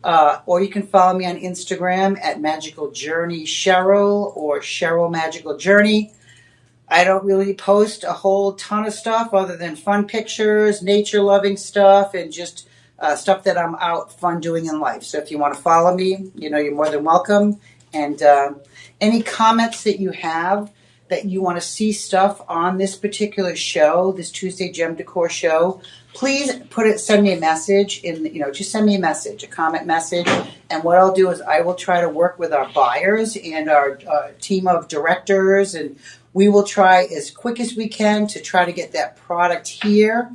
Or you can follow me on Instagram at Magical Journey Cheryl or Cheryl Magical Journey. I don't really post a whole ton of stuff other than fun pictures, nature-loving stuff, and just stuff that I'm out fun doing in life. So if you want to follow me, you're more than welcome. And any comments that you have that you want to see stuff on this particular show, this Tuesday Gem Decor show, please send me a message just send me a message, a comment message. And what I'll do is I will try to work with our buyers and our team of directors, and we will try as quick as we can to try to get that product here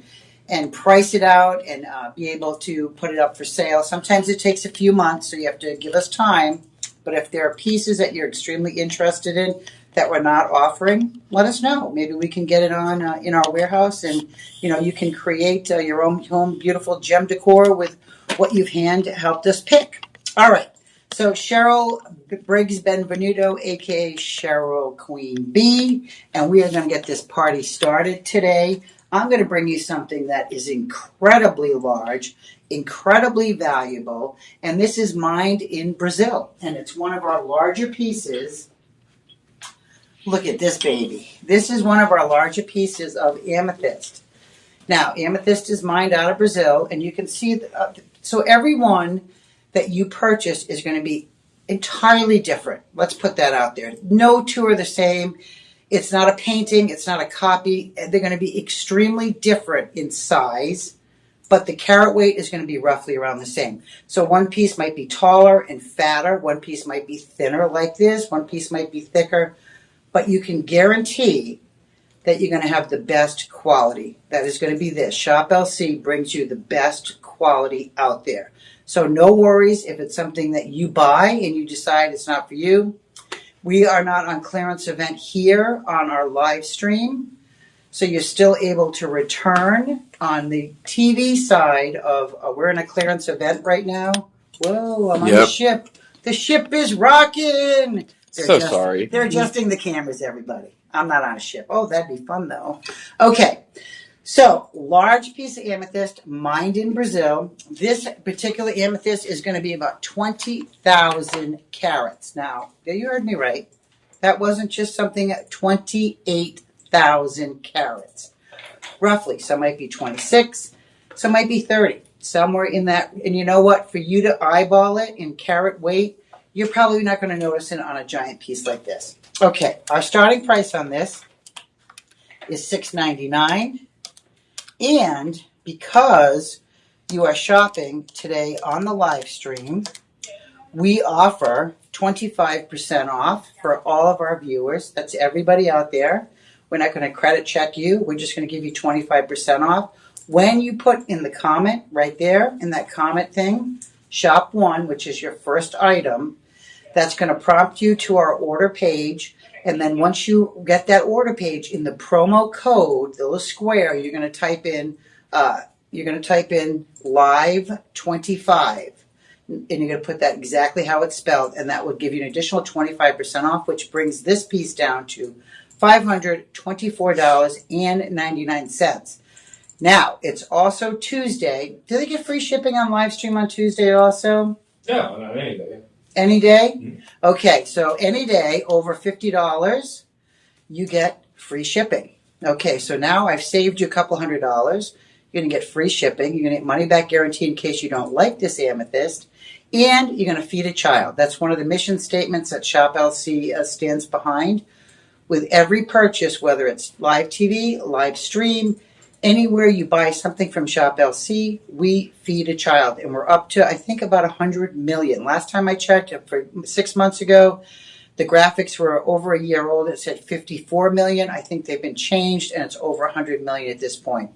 and price it out and be able to put it up for sale. Sometimes it takes a few months, so you have to give us time. But if there are pieces that you're extremely interested in that we're not offering, let us know. Maybe we can get it on in our warehouse, and you can create your own home beautiful gem decor with what you've helped us pick. All right. So Cheryl Briggs Benvenuto, aka Cheryl Queen B, and we are going to get this party started today. I'm going to bring you something that is incredibly large, incredibly valuable, and this is mined in Brazil, and it's one of our larger pieces. Look at this baby. This is one of our larger pieces of amethyst. Now, amethyst is mined out of Brazil, and you can see, so every one that you purchase is going to be entirely different. Let's put that out there. No two are the same. It's not a painting. It's not a copy. They're going to be extremely different in size, but the carat weight is going to be roughly around the same. So one piece might be taller and fatter. One piece might be thinner like this. One piece might be thicker. But you can guarantee that you're going to have the best quality. That is going to be this. Shop LC brings you the best quality out there. So no worries if it's something that you buy and you decide it's not for you. We are not on clearance event here on our live stream. So you're still able to return on the TV side of, we're in a clearance event right now. Whoa, I'm on the ship. The ship is rocking. Sorry. They're adjusting the cameras, everybody. I'm not on a ship. Oh, that'd be fun, though. Okay. So, large piece of amethyst mined in Brazil. This particular amethyst is going to be about 20,000 carats. Now, you heard me right. That wasn't just something at 28,000 carats. Roughly. Some might be 26. Some might be 30. Somewhere in that. And you know what? For you to eyeball it in carat weight, you're probably not going to notice it on a giant piece like this. Okay, our starting price on this is $6.99. And because you are shopping today on the live stream, we offer 25% off for all of our viewers. That's everybody out there. We're not going to credit check you. We're just going to give you 25% off. When you put in the comment right there, in that comment thing, shop one, which is your first item, that's going to prompt you to our order page. And then once you get that order page, in the promo code, the little square, you're going to type in live 25. And you're going to put that exactly how it's spelled, and that will give you an additional 25% off, which brings this piece down to $524.99. Now, it's also Tuesday. Do they get free shipping on live stream on Tuesday also? Yeah, on any day. Any day? Mm-hmm. Okay, so any day over $50, you get free shipping. Okay, so now I've saved you a couple $100. You're going to get free shipping. You're going to get money back guarantee in case you don't like this amethyst. And you're going to feed a child. That's one of the mission statements that Shop LC stands behind. With every purchase, whether it's live TV, live stream, anywhere you buy something from Shop LC, we feed a child. And we're up to, I think, about 100 million. Last time I checked, for 6 months ago, the graphics were over a year old. It said 54 million. I think they've been changed, and it's over 100 million at this point.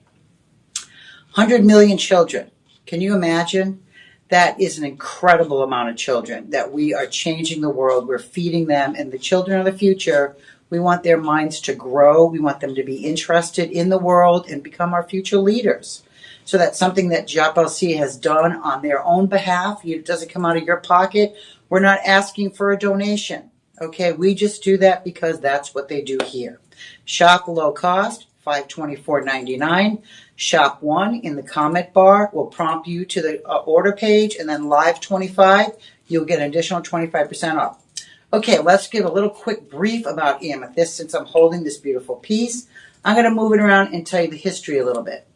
100 million children. Can you imagine? That is an incredible amount of children that we are changing the world. We're feeding them, and the children of the future, we want their minds to grow. We want them to be interested in the world and become our future leaders. So that's something that Shop LC has done on their own behalf. It doesn't come out of your pocket. We're not asking for a donation. Okay, we just do that because that's what they do here. Shop low cost, $524.99. Shop 1 in the comment bar will prompt you to the order page, and then live 25, you'll get an additional 25% off. Okay, let's give a little quick brief about amethyst since I'm holding this beautiful piece. I'm going to move it around and tell you the history a little bit.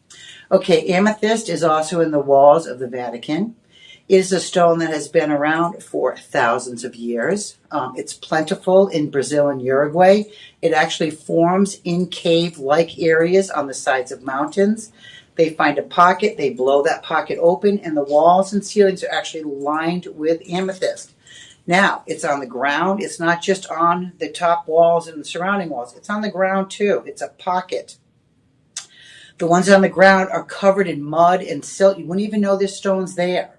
Okay, amethyst is also in the walls of the Vatican. It is a stone that has been around for thousands of years. It's plentiful in Brazil and Uruguay. It actually forms in cave-like areas on the sides of mountains. They find a pocket, they blow that pocket open, and the walls and ceilings are actually lined with amethyst. Now, it's on the ground. It's not just on the top walls and the surrounding walls. It's on the ground too. It's a pocket. The ones on the ground are covered in mud and silt. You wouldn't even know there's stones there.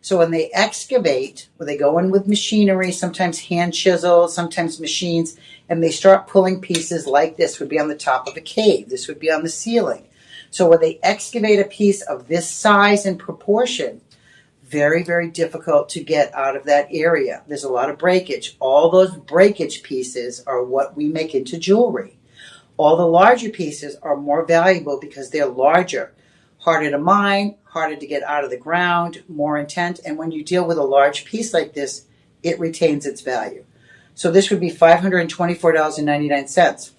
So when they excavate, when they go in with machinery, sometimes hand chisels, sometimes machines, and they start pulling pieces like this would be on the top of a cave. This would be on the ceiling. So when they excavate a piece of this size and proportion, very, very difficult to get out of that area. There's a lot of breakage. All those breakage pieces are what we make into jewelry. All the larger pieces are more valuable because they're larger, harder to mine, harder to get out of the ground, more intent. And when you deal with a large piece like this, it retains its value. So this would be $524.99.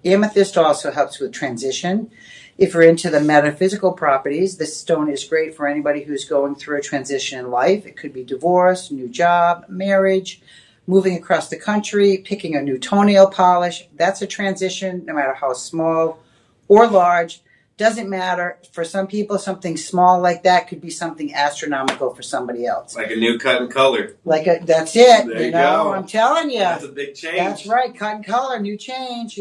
Amethyst also helps with transition. If you're into the metaphysical properties, this stone is great for anybody who's going through a transition in life. It could be divorce, new job, marriage, moving across the country, picking a new toenail polish. That's a transition, no matter how small or large. Doesn't matter. For some people, something small like that could be something astronomical for somebody else. Like a new cut and color. That's it. There you go. I'm telling you. That's a big change. That's right. Cut and color, new change,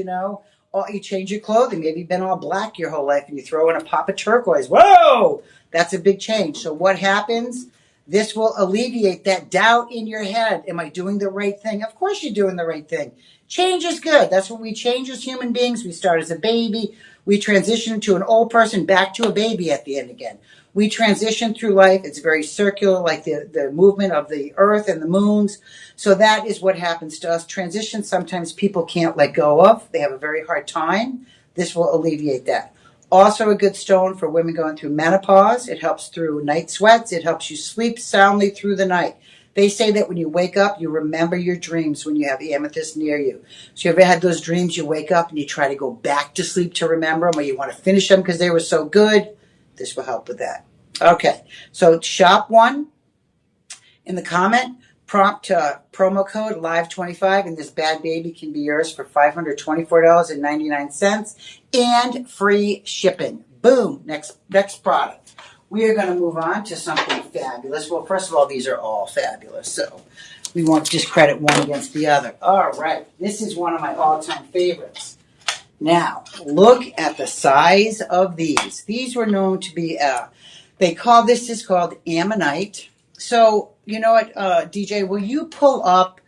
Or you change your clothing. Maybe you've been all black your whole life and you throw in a pop of turquoise. Whoa! That's a big change. So what happens? This will alleviate that doubt in your head. Am I doing the right thing? Of course you're doing the right thing. Change is good. That's when we change as human beings. We start as a baby. We transition to an old person back to a baby at the end again. We transition through life. It's very circular, like the movement of the earth and the moons. So that is what happens to us. Transition sometimes people can't let go of. They have a very hard time. This will alleviate that. Also a good stone for women going through menopause. It helps through night sweats. It helps you sleep soundly through the night. They say that when you wake up, you remember your dreams when you have amethyst near you. So you ever had those dreams you wake up and you try to go back to sleep to remember them, or you want to finish them because they were so good? This will help with that. Okay, so shop 1 in the comment, prompt promo code LIVE25, and this bad baby can be yours for $524.99 and free shipping. Boom, next product. We are going to move on to something fabulous. Well, first of all, these are all fabulous, so we won't discredit one against the other. All right, this is one of my all-time favorites. Now, look at the size of these. These were known to be, this is called ammonite. So, you know what, DJ, will you pull up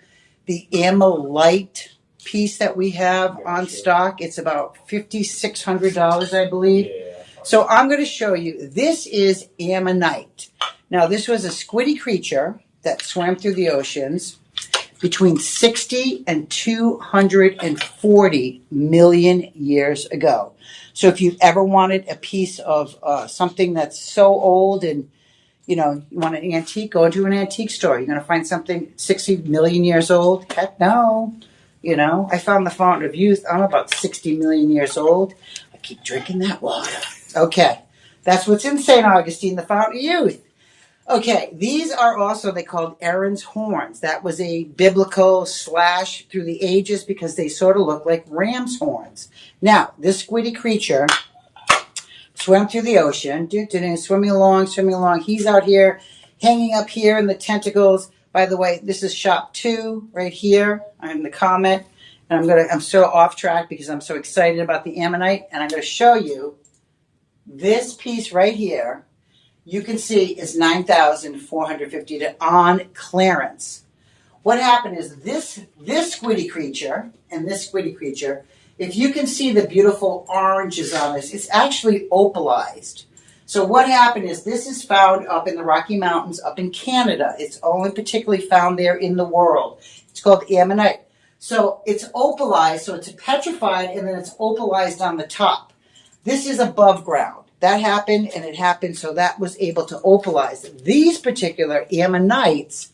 the ammonite piece that we have on stock? It's about $5,600, I believe. Yeah. So I'm going to show you, this is ammonite. Now, this was a squiddy creature that swam through the oceans between 60 and 240 million years ago. So if you've ever wanted a piece of something that's so old and, you want an antique, go into an antique store. You're going to find something 60 million years old? Heck no. I found the Fountain of Youth. I'm about 60 million years old. I keep drinking that water. Okay, that's what's in St. Augustine, the Fountain of Youth. Okay, these are also, they called Aaron's horns. That was a biblical slash through the ages because they sort of look like ram's horns. Now, this squiddy creature swam through the ocean, swimming along. He's out here, hanging up here in the tentacles. By the way, this is shop 2 right here in the comment. And I'm so off track because I'm so excited about the ammonite. And I'm going to show you this piece right here. You can see is $9,450 on clearance. What happened is this squiddy creature and this squiddy creature, if you can see the beautiful oranges on this, it's actually opalized. So what happened is this is found up in the Rocky Mountains up in Canada. It's only particularly found there in the world. It's called ammonite. So it's opalized, so it's petrified, and then it's opalized on the top. This is above ground. That happened, and it happened, so that was able to opalize. These particular ammonites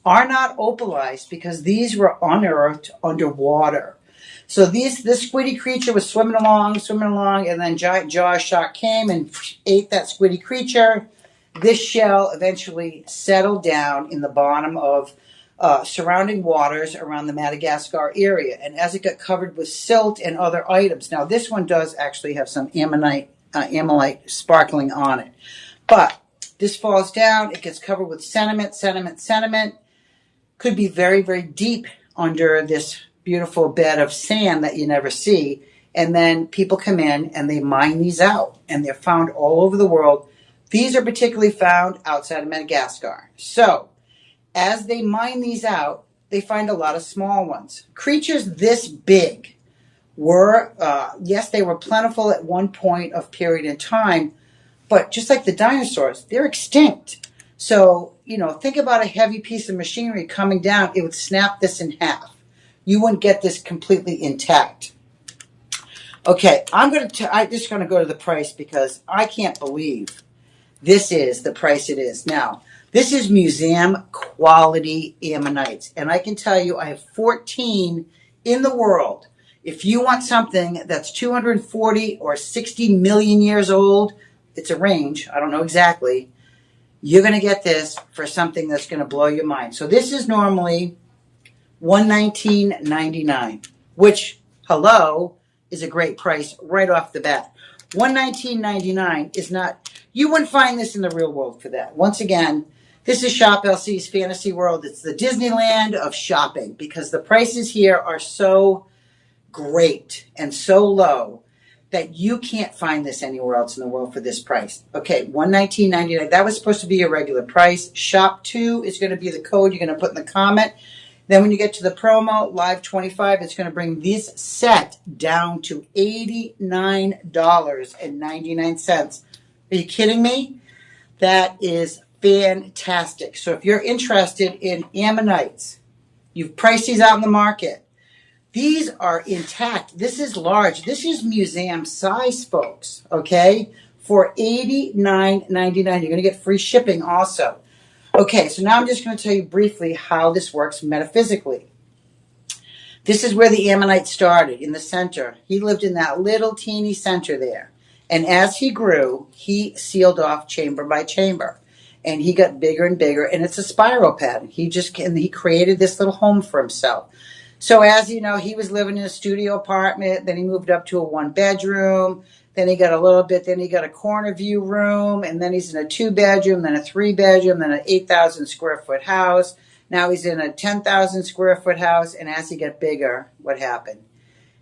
are not opalized because these were unearthed underwater. So this squiddy creature was swimming along, and then giant jaw shark came and ate that squiddy creature. This shell eventually settled down in the bottom of surrounding waters around the Madagascar area, and as it got covered with silt and other items. Now this one does actually have some ammonite sparkling on it, but this falls down, it gets covered with sediment. Could be very, very deep under this beautiful bed of sand that you never see. And then people come in and they mine these out, and they're found all over the world. These are particularly found outside of Madagascar. So as they mine these out, they find a lot of small ones. Creatures this big were, yes, they were plentiful at one point of period in time, but just like the dinosaurs, they're extinct. So, think about a heavy piece of machinery coming down. It would snap this in half. You wouldn't get this completely intact. Okay, I'm just going to go to the price because I can't believe this is the price it is. Now, this is museum quality ammonites. And I can tell you I have 14 in the world. If you want something that's 240 or 60 million years old, it's a range. I don't know exactly. You're going to get this for something that's going to blow your mind. So this is normally $119.99, which, hello, is a great price right off the bat. $119.99 is not, you wouldn't find this in the real world for that. Once again, this is Shop LC's Fantasy World. It's the Disneyland of shopping because the prices here are so great and so low that you can't find this anywhere else in the world for this price. Okay, $119.99. That was supposed to be a regular price. Shop 2 is going to be the code you're going to put in the comment. Then when you get to the promo, Live 25, it's going to bring this set down to $89.99. Are you kidding me? That is fantastic. So if you're interested in ammonites, you've priced these out in the market. These are intact. This is large. This is museum size, folks, okay? For $89.99. You're going to get free shipping also. Okay, so now I'm just going to tell you briefly how this works metaphysically. This is where the ammonite started, in the center. He lived in that little teeny center there. And as he grew, he sealed off chamber by chamber. And he got bigger and bigger, and it's a spiral pattern. He created this little home for himself. So as you know, he was living in a studio apartment, then he moved up to a 1-bedroom, then he got then he got a corner view room, and then he's in a 2-bedroom, then a 3-bedroom, then an 8,000 square foot house. Now he's in a 10,000 square foot house, and as he got bigger, what happened?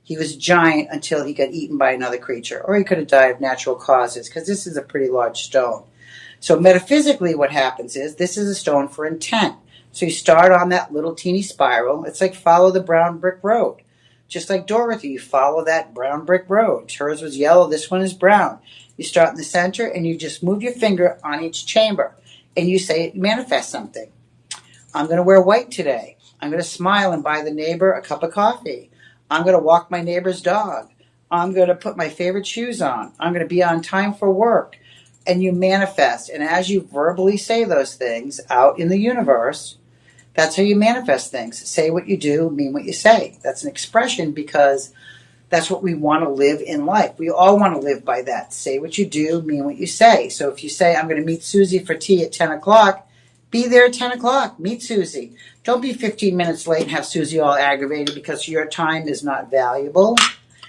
He was giant until he got eaten by another creature, or he could have died of natural causes, because this is a pretty large stone. So metaphysically what happens is, this is a stone for intent. So you start on that little teeny spiral. It's like follow the brown brick road. Just like Dorothy, you follow that brown brick road. Hers was yellow, this one is brown. You start in the center and you just move your finger on each chamber. And you say, manifest something. I'm going to wear white today. I'm going to smile and buy the neighbor a cup of coffee. I'm going to walk my neighbor's dog. I'm going to put my favorite shoes on. I'm going to be on time for work. And you manifest. And as you verbally say those things out in the universe, that's how you manifest things. Say what you do, mean what you say. That's an expression because that's what we want to live in life. We all want to live by that. Say what you do, mean what you say. So if you say, I'm going to meet Susie for tea at 10 o'clock, be there at 10 o'clock. Meet Susie. Don't be 15 minutes late and have Susie all aggravated because your time is not valuable.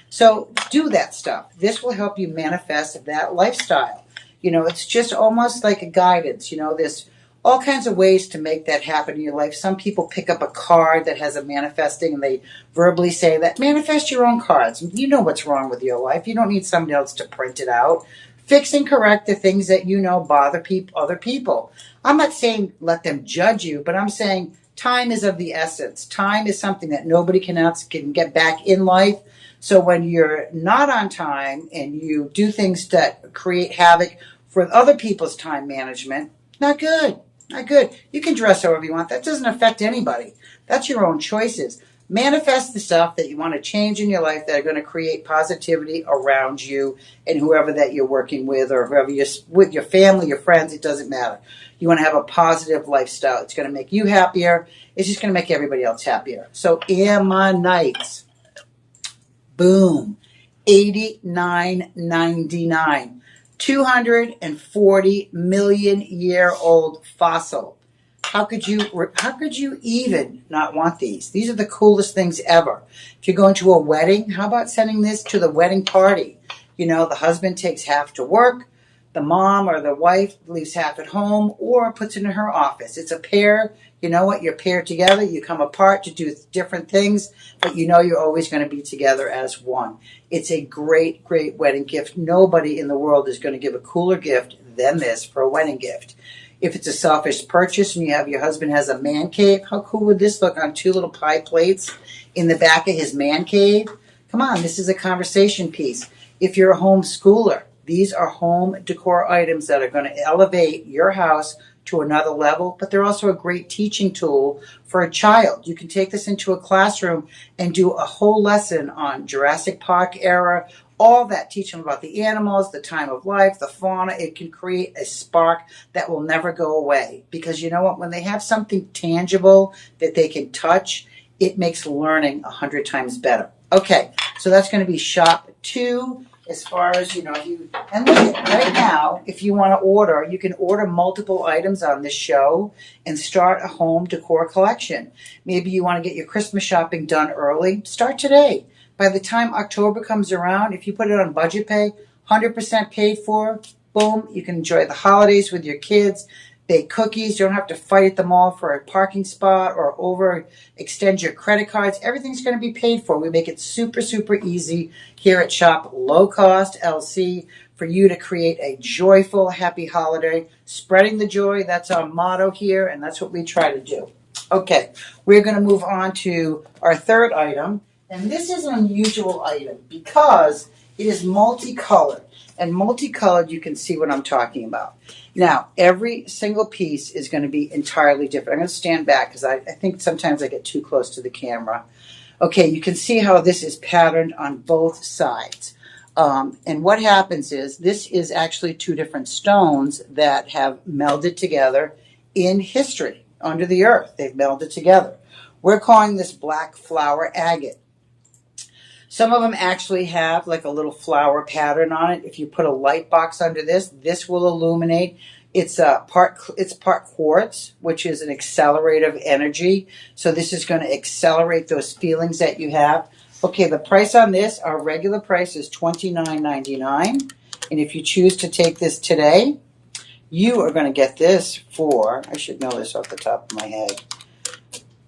So do that stuff. This will help you manifest that lifestyle. It's just almost like a guidance. There's all kinds of ways to make that happen in your life. Some people pick up a card that has a manifesting and they verbally say that. Manifest your own cards. You know what's wrong with your life. You don't need somebody else to print it out. Fix and correct the things that bother other people. I'm not saying let them judge you, but I'm saying time is of the essence. Time is something that nobody can get back in life. So when you're not on time and you do things that create havoc for other people's time management, not good. Not good. You can dress however you want. That doesn't affect anybody. That's your own choices. Manifest the stuff that you want to change in your life that are going to create positivity around you and whoever that you're working with, or whoever you're with, your family, your friends, it doesn't matter. You want to have a positive lifestyle. It's going to make you happier. It's just going to make everybody else happier. So Ammonite, boom, $89.99. 240 million year old fossil. How could you even not want these? These are the coolest things ever. If you're going to a wedding, how about sending this to the wedding party? You know, the husband takes half to work, the mom or the wife leaves half at home, or puts it in her office. It's a pair. You know what? You're paired together. You come apart to do different things, but you know you're always going to be together as one. It's a great, great wedding gift. Nobody in the world is going to give a cooler gift than this for a wedding gift. If it's a selfish purchase and you have your husband has a man cave, how cool would this look on 2 little pie plates in the back of his man cave? Come on, this is a conversation piece. If you're a homeschooler, these are home decor items that are going to elevate your house to another level, but they're also a great teaching tool for a child. You can take this into a classroom and do a whole lesson on Jurassic Park era, all that, teach them about the animals, the time of life, the fauna. It can create a spark that will never go away. Because you know what? When they have something tangible that they can touch, it makes learning 100 times better. Okay, so that's going to be shop 2. As far as, you know, and look, right now, if you want to order, you can order multiple items on this show and start a home decor collection. Maybe you want to get your Christmas shopping done early. Start today. By the time October comes around, if you put it on budget pay, 100% paid for, boom, you can enjoy the holidays with your kids, bake cookies. You don't have to fight at the mall for a parking spot or overextend your credit cards. Everything's going to be paid for. We make it super, super easy here at Shop Low Cost LC for you to create a joyful, happy holiday. Spreading the joy, that's our motto here, and that's what we try to do. Okay, we're going to move on to our third item. And this is an unusual item because it is multicolored. And multicolored, you can see what I'm talking about. Now, every single piece is going to be entirely different. I'm going to stand back because I think sometimes I get too close to the camera. Okay, you can see how this is patterned on both sides. And what happens is this is actually 2 different stones that have melded together in history under the earth. They've melded together. We're calling this black flower agate. Some of them actually have like a little flower pattern on it. If you put a light box under this, this will illuminate. It's part quartz, which is an accelerator of energy. So this is going to accelerate those feelings that you have. Okay, the price on this, our regular price is $29.99. And if you choose to take this today, you are going to get this for, I should know this off the top of my head,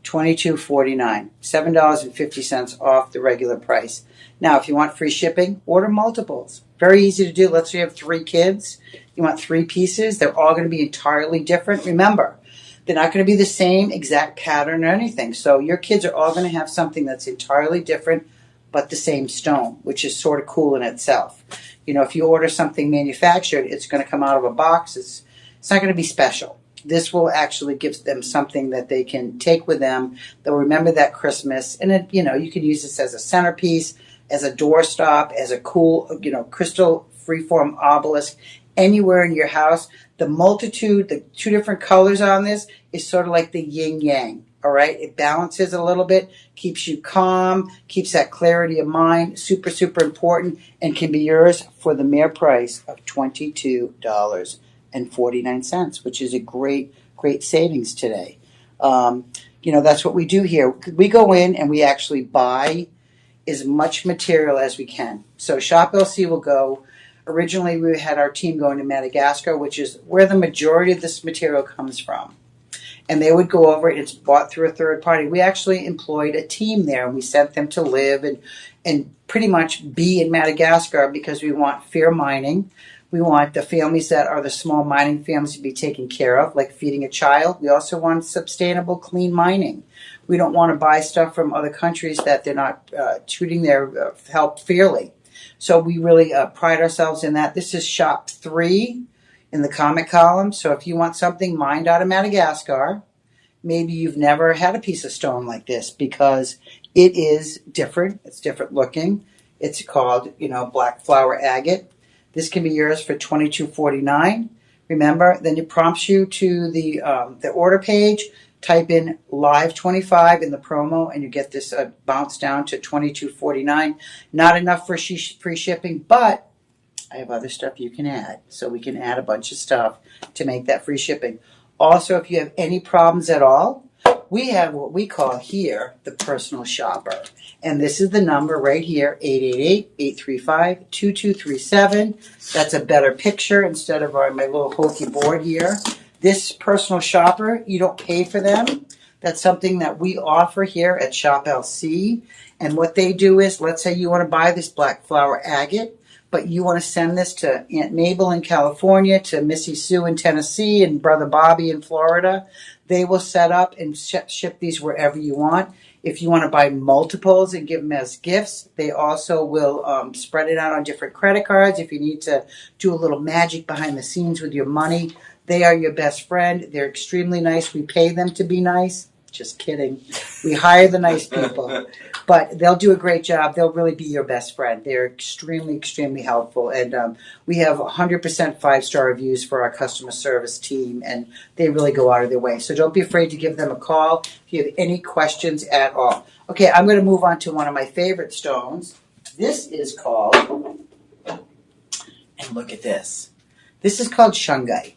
$22.49, $7.50 off the regular price. Now, if you want free shipping, order multiples. Very easy to do. Let's say you have 3 kids. You want 3 pieces. They're all going to be entirely different. Remember, they're not going to be the same exact pattern or anything. So your kids are all going to have something that's entirely different, but the same stone, which is sort of cool in itself. You know, if you order something manufactured, it's going to come out of a box. It's not going to be special. This will actually give them something that they can take with them. They'll remember that Christmas. And, it, you know, you can use this as a centerpiece, as a doorstop, as a cool, you know, crystal freeform obelisk anywhere in your house. The multitude, the 2 different colors on this is sort of like the yin yang. All right. It balances a little bit, keeps you calm, keeps that clarity of mind. Super, super important, and can be yours for the mere price of $22.49, which is a great, great savings today. You know, that's what we do here. We go in and we actually buy as much material as we can. So Shop LC will go. Originally, we had our team going to Madagascar, which is where the majority of this material comes from. And they would go over it. It's bought through a third party. We actually employed a team there, and we sent them to live and pretty much be in Madagascar because we want fair mining. We want the families that are the small mining families to be taken care of, like feeding a child. We also want sustainable, clean mining. We don't want to buy stuff from other countries that they're not treating their help fairly. So we really pride ourselves in that. This is shop 3 in the comic column. So if you want something mined out of Madagascar, maybe you've never had a piece of stone like this because It is different. It's different looking. It's called, black flower agate. This can be yours for $22.49. Remember, then it prompts you to the order page. Type in live 25 in the promo, and you get this bounce down to $22.49. Not enough for free shipping, but I have other stuff you can add. So we can add a bunch of stuff to make that free shipping. Also, if you have any problems at all, we have what we call here the personal shopper. And this is the number right here, 888-835-2237. That's a better picture instead of my little hokey board here. This personal shopper, you don't pay for them. That's something that we offer here at Shop LC. And what they do is, let's say you want to buy this black flower agate, but you want to send this to Aunt Mabel in California, to Missy Sue in Tennessee, and Brother Bobby in Florida. They will set up and ship these wherever you want. If you want to buy multiples and give them as gifts, they also will spread it out on different credit cards. If you need to do a little magic behind the scenes with your money, they are your best friend. They're extremely nice. We pay them to be nice. Just kidding. We hire the nice people. But they'll do a great job. They'll really be your best friend. They're extremely, extremely helpful. And we have 100% 5-star reviews for our customer service team, and they really go out of their way. So don't be afraid to give them a call if you have any questions at all. Okay, I'm going to move on to one of my favorite stones. This is called, and look at this. This is called shungite.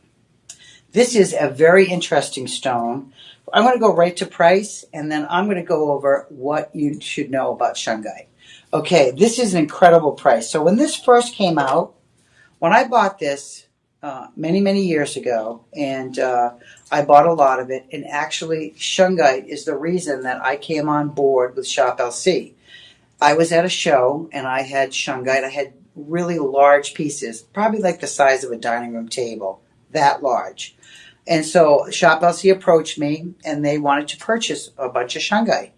This is a very interesting stone. I'm going to go right to price, and then I'm going to go over what you should know about shungite. Okay, this is an incredible price. So when this first came out, when I bought this many, many years ago, and I bought a lot of it, and actually shungite is the reason that I came on board with Shop LC. I was at a show, and I had shungite. I had really large pieces, probably like the size of a dining room table, that large. And so Shop LC approached me, and they wanted to purchase a bunch of shungite.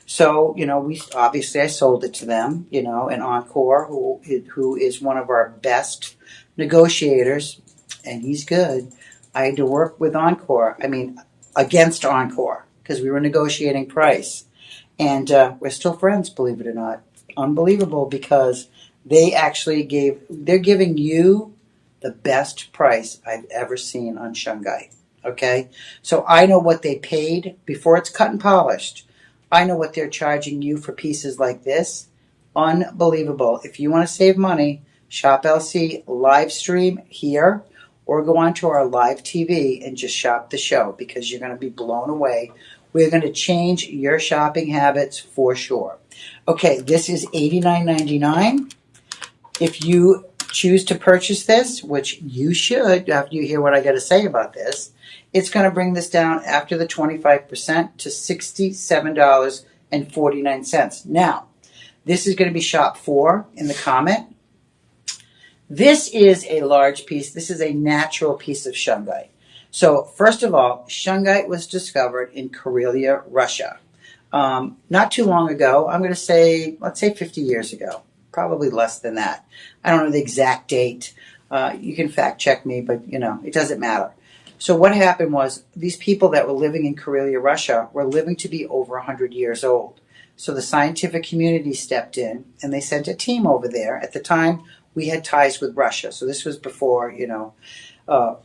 So, I sold it to them, and Encore, who is one of our best negotiators, and he's good. I had to work with Encore, against Encore, because we were negotiating price. And we're still friends, believe it or not. Unbelievable, because they're giving you the best price I've ever seen on shungite. Okay, so I know what they paid before it's cut and polished. I know what they're charging you for pieces like this. Unbelievable. If you want to save money, Shop LC live stream here, or go onto our live TV and just shop the show, because you're going to be blown away. We're going to change your shopping habits for sure. Okay, this is $89.99. If you choose to purchase this, which you should after you hear what I got to say about this, it's going to bring this down after the 25% to $67.49. Now, this is going to be shop 4 in the comment. This is a large piece. This is a natural piece of shungite. So, first of all, shungite was discovered in Karelia, Russia. Not too long ago. I'm going to say, let's say 50 years ago. Probably less than that. I don't know the exact date. You can fact check me, but, it doesn't matter. So what happened was these people that were living in Karelia, Russia, were living to be over 100 years old. So the scientific community stepped in, and they sent a team over there. At the time, we had ties with Russia. So this was before,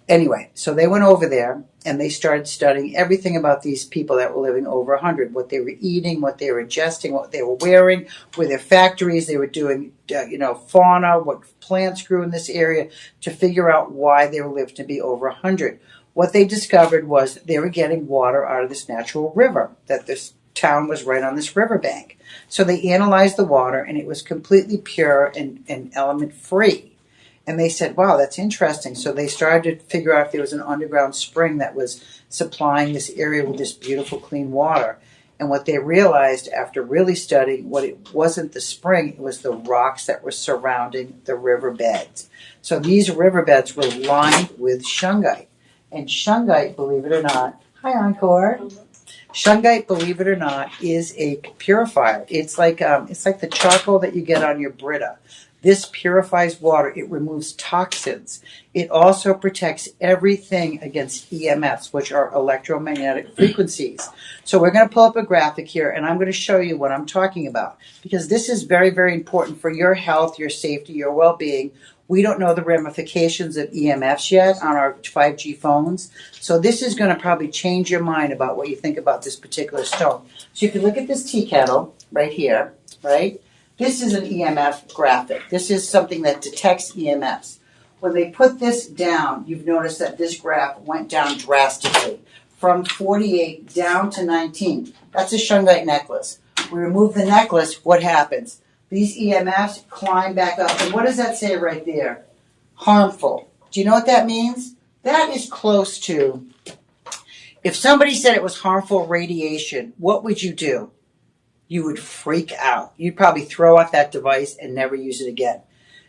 anyway, so they went over there, and they started studying everything about these people that were living over 100, what they were eating, what they were ingesting, what they were wearing, where their factories, they were doing, fauna, what plants grew in this area, to figure out why they were lived to be over 100. What they discovered was they were getting water out of this natural river, that this town was right on this riverbank. So they analyzed the water, and it was completely pure and element-free. And they said, wow, that's interesting. So they started to figure out if there was an underground spring that was supplying this area with this beautiful, clean water. And what they realized after really studying, it wasn't the spring, it was the rocks that were surrounding the riverbeds. So these riverbeds were lined with shungite. And shungite, believe it or not, hi Encore. Shungite, believe it or not, is a purifier. It's like the charcoal that you get on your Brita. This purifies water. It removes toxins. It also protects everything against EMFs, which are electromagnetic frequencies. So we're going to pull up a graphic here, and I'm going to show you what I'm talking about, because this is very, very important for your health, your safety, your well-being. We don't know the ramifications of EMFs yet on our 5G phones. So this is going to probably change your mind about what you think about this particular stone. So you can look at this tea kettle right here, right? This is an EMF graphic. This is something that detects EMFs. When they put this down, you've noticed that this graph went down drastically from 48 down to 19. That's a shungite necklace. We remove the necklace, what happens? These EMFs climb back up. And what does that say right there? Harmful. Do you know what that means? That is close to, if somebody said it was harmful radiation, what would you do? You would freak out. You'd probably throw out that device and never use it again.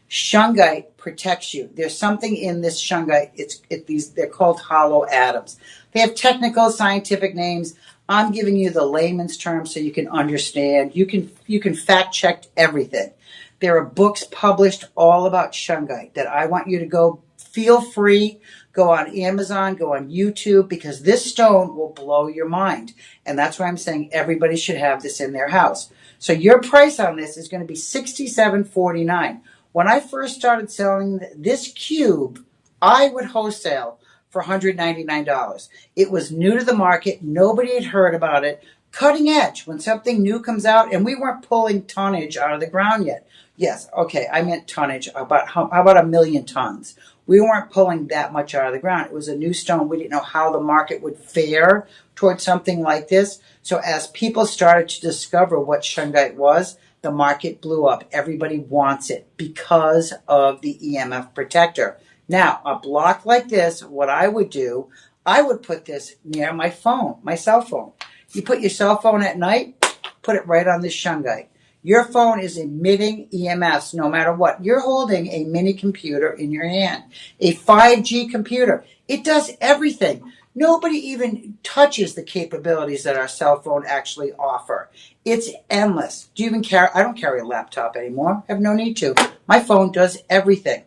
Shungite protects you. There's something in this shungite. They're called hollow atoms. They have technical scientific names. I'm giving you the layman's terms so you can understand. You can fact check everything. There are books published all about shungite that I want you to go. Feel free. Go on Amazon, go on YouTube, because this stone will blow your mind. And that's why I'm saying everybody should have this in their house. So your price on this is going to be $67.49. When I first started selling this cube, I would wholesale for $199. It was new to the market. Nobody had heard about it. Cutting edge. When something new comes out, and we weren't pulling tonnage out of the ground yet. Yes, okay, I meant tonnage. How about 1 million tons? We weren't pulling that much out of the ground. It was a new stone. We didn't know how the market would fare towards something like this. So as people started to discover what shungite was, the market blew up. Everybody wants it because of the EMF protector. Now, a block like this, what I would do, I would put this near my phone, my cell phone. You put your cell phone at night, put it right on this shungite. Your phone is emitting EMFs no matter what. You're holding a mini computer in your hand, a 5G computer. It does everything. Nobody even touches the capabilities that our cell phone actually offer. It's endless. Do you even carry? I don't carry a laptop anymore. I have no need to. My phone does everything.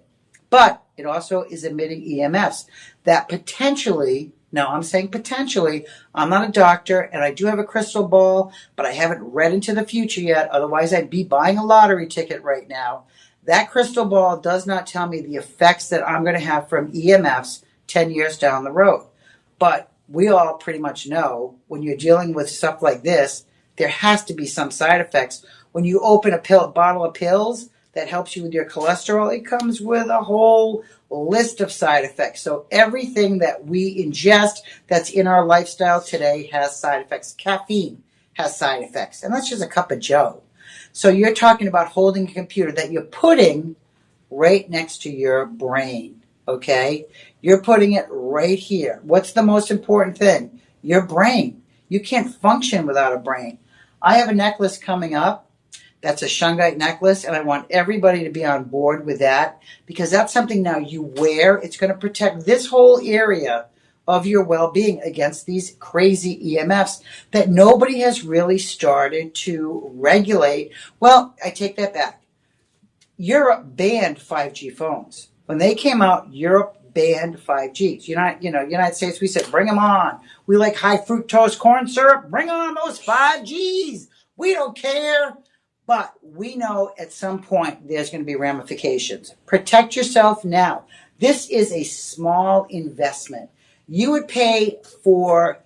But it also is emitting EMFs that potentially, now I'm saying potentially, I'm not a doctor and I do have a crystal ball, but I haven't read into the future yet. Otherwise, I'd be buying a lottery ticket right now. That crystal ball does not tell me the effects that I'm going to have from EMFs 10 years down the road. But we all pretty much know when you're dealing with stuff like this, there has to be some side effects. When you open a bottle of pills that helps you with your cholesterol, it comes with a whole list of side effects. So everything that we ingest that's in our lifestyle today has side effects. Caffeine has side effects, and that's just a cup of joe. So you're talking about holding a computer that you're putting right next to your brain, okay? You're putting it right here. What's the most important thing? Your brain. You can't function without a brain. I have a necklace coming up. That's a shungite necklace, and I want everybody to be on board with that, because that's something now you wear. It's going to protect this whole area of your well-being against these crazy EMFs that nobody has really started to regulate. Well, I take that back. Europe banned 5G phones. When they came out, Europe banned 5Gs. United States, we said, bring them on. We like high fructose corn syrup. Bring on those 5Gs. We don't care. But we know at some point there's going to be ramifications. Protect yourself now. This is a small investment. You would pay for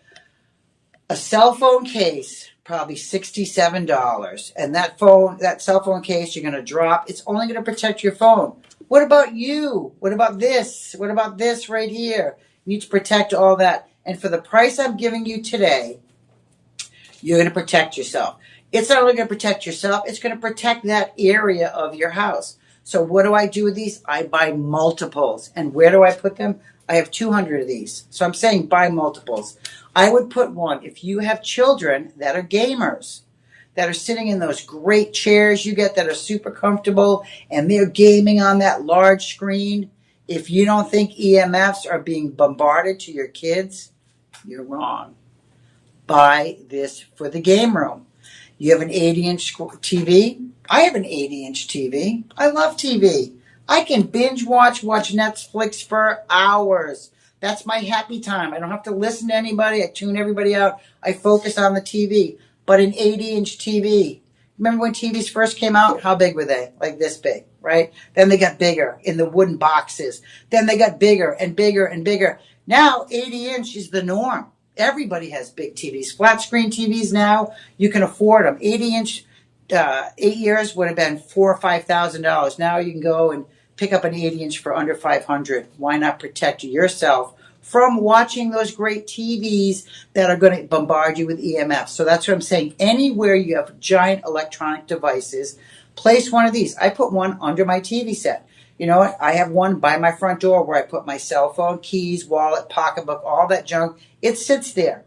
a cell phone case probably $67. And that cell phone case you're going to drop. It's only going to protect your phone. What about you? What about this? What about this right here? You need to protect all that. And for the price I'm giving you today, you're going to protect yourself. It's not only going to protect yourself, it's going to protect that area of your house. So what do I do with these? I buy multiples. And where do I put them? I have 200 of these. So I'm saying buy multiples. I would put one, if you have children that are gamers, that are sitting in those great chairs you get that are super comfortable, and they're gaming on that large screen. If you don't think EMFs are being bombarded to your kids, you're wrong. Buy this for the game room. You have an 80-inch TV, I have an 80-inch TV. I love TV. I can binge watch Netflix for hours. That's my happy time. I don't have to listen to anybody. I tune everybody out. I focus on the TV. But an 80-inch TV. Remember when TVs first came out? How big were they? Like this big, right? Then they got bigger in the wooden boxes. Then they got bigger and bigger and bigger. Now 80-inch is the norm. Everybody has big TVs. Flat screen TVs now, you can afford them. 80-inch 8 years would have been $4,000 or $5,000. Now you can go and pick up an 80-inch for under $500. Why not protect yourself from watching those great TVs that are going to bombard you with EMF? So that's what I'm saying. Anywhere you have giant electronic devices, place one of these. I put one under my TV set. You know what? I have one by my front door where I put my cell phone, keys, wallet, pocketbook, all that junk. It sits there.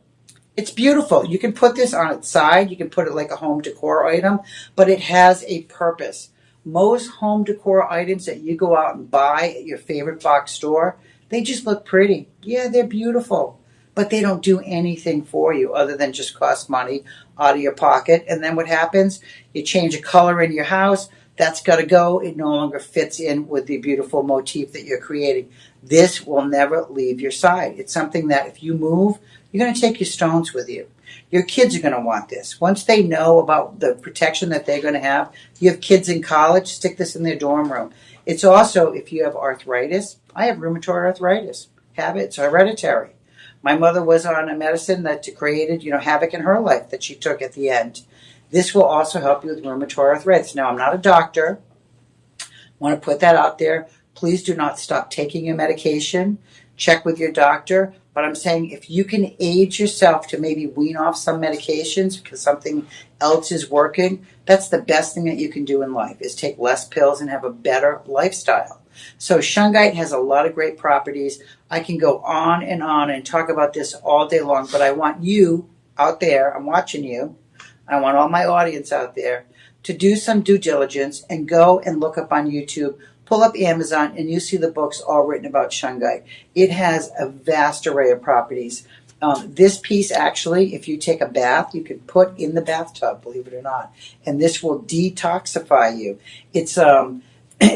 It's beautiful. You can put this on its side. You can put it like a home decor item, but it has a purpose. Most home decor items that you go out and buy at your favorite box store, they just look pretty. Yeah, they're beautiful, but they don't do anything for you other than just cost money out of your pocket. And then what happens? You change a color in your house. That's got to go. It no longer fits in with the beautiful motif that you're creating. This will never leave your side. It's something that if you move, you're going to take your stones with you. Your kids are going to want this. Once they know about the protection that they're going to have, you have kids in college, stick this in their dorm room. It's also, if you have arthritis, I have rheumatoid arthritis. Have it. It's hereditary. My mother was on a medicine that created, havoc in her life that she took at the end. This will also help you with rheumatoid arthritis. Now, I'm not a doctor. I want to put that out there. Please do not stop taking your medication. Check with your doctor. But I'm saying if you can aid yourself to maybe wean off some medications because something else is working, that's the best thing that you can do in life is take less pills and have a better lifestyle. So shungite has a lot of great properties. I can go on and talk about this all day long, but I want you out there, I'm watching you, I want all my audience out there to do some due diligence and go and look up on YouTube, pull up Amazon, and you see the books all written about shungite. It has a vast array of properties. This piece actually, if you take a bath, you can put in the bathtub, believe it or not, and this will detoxify you. It's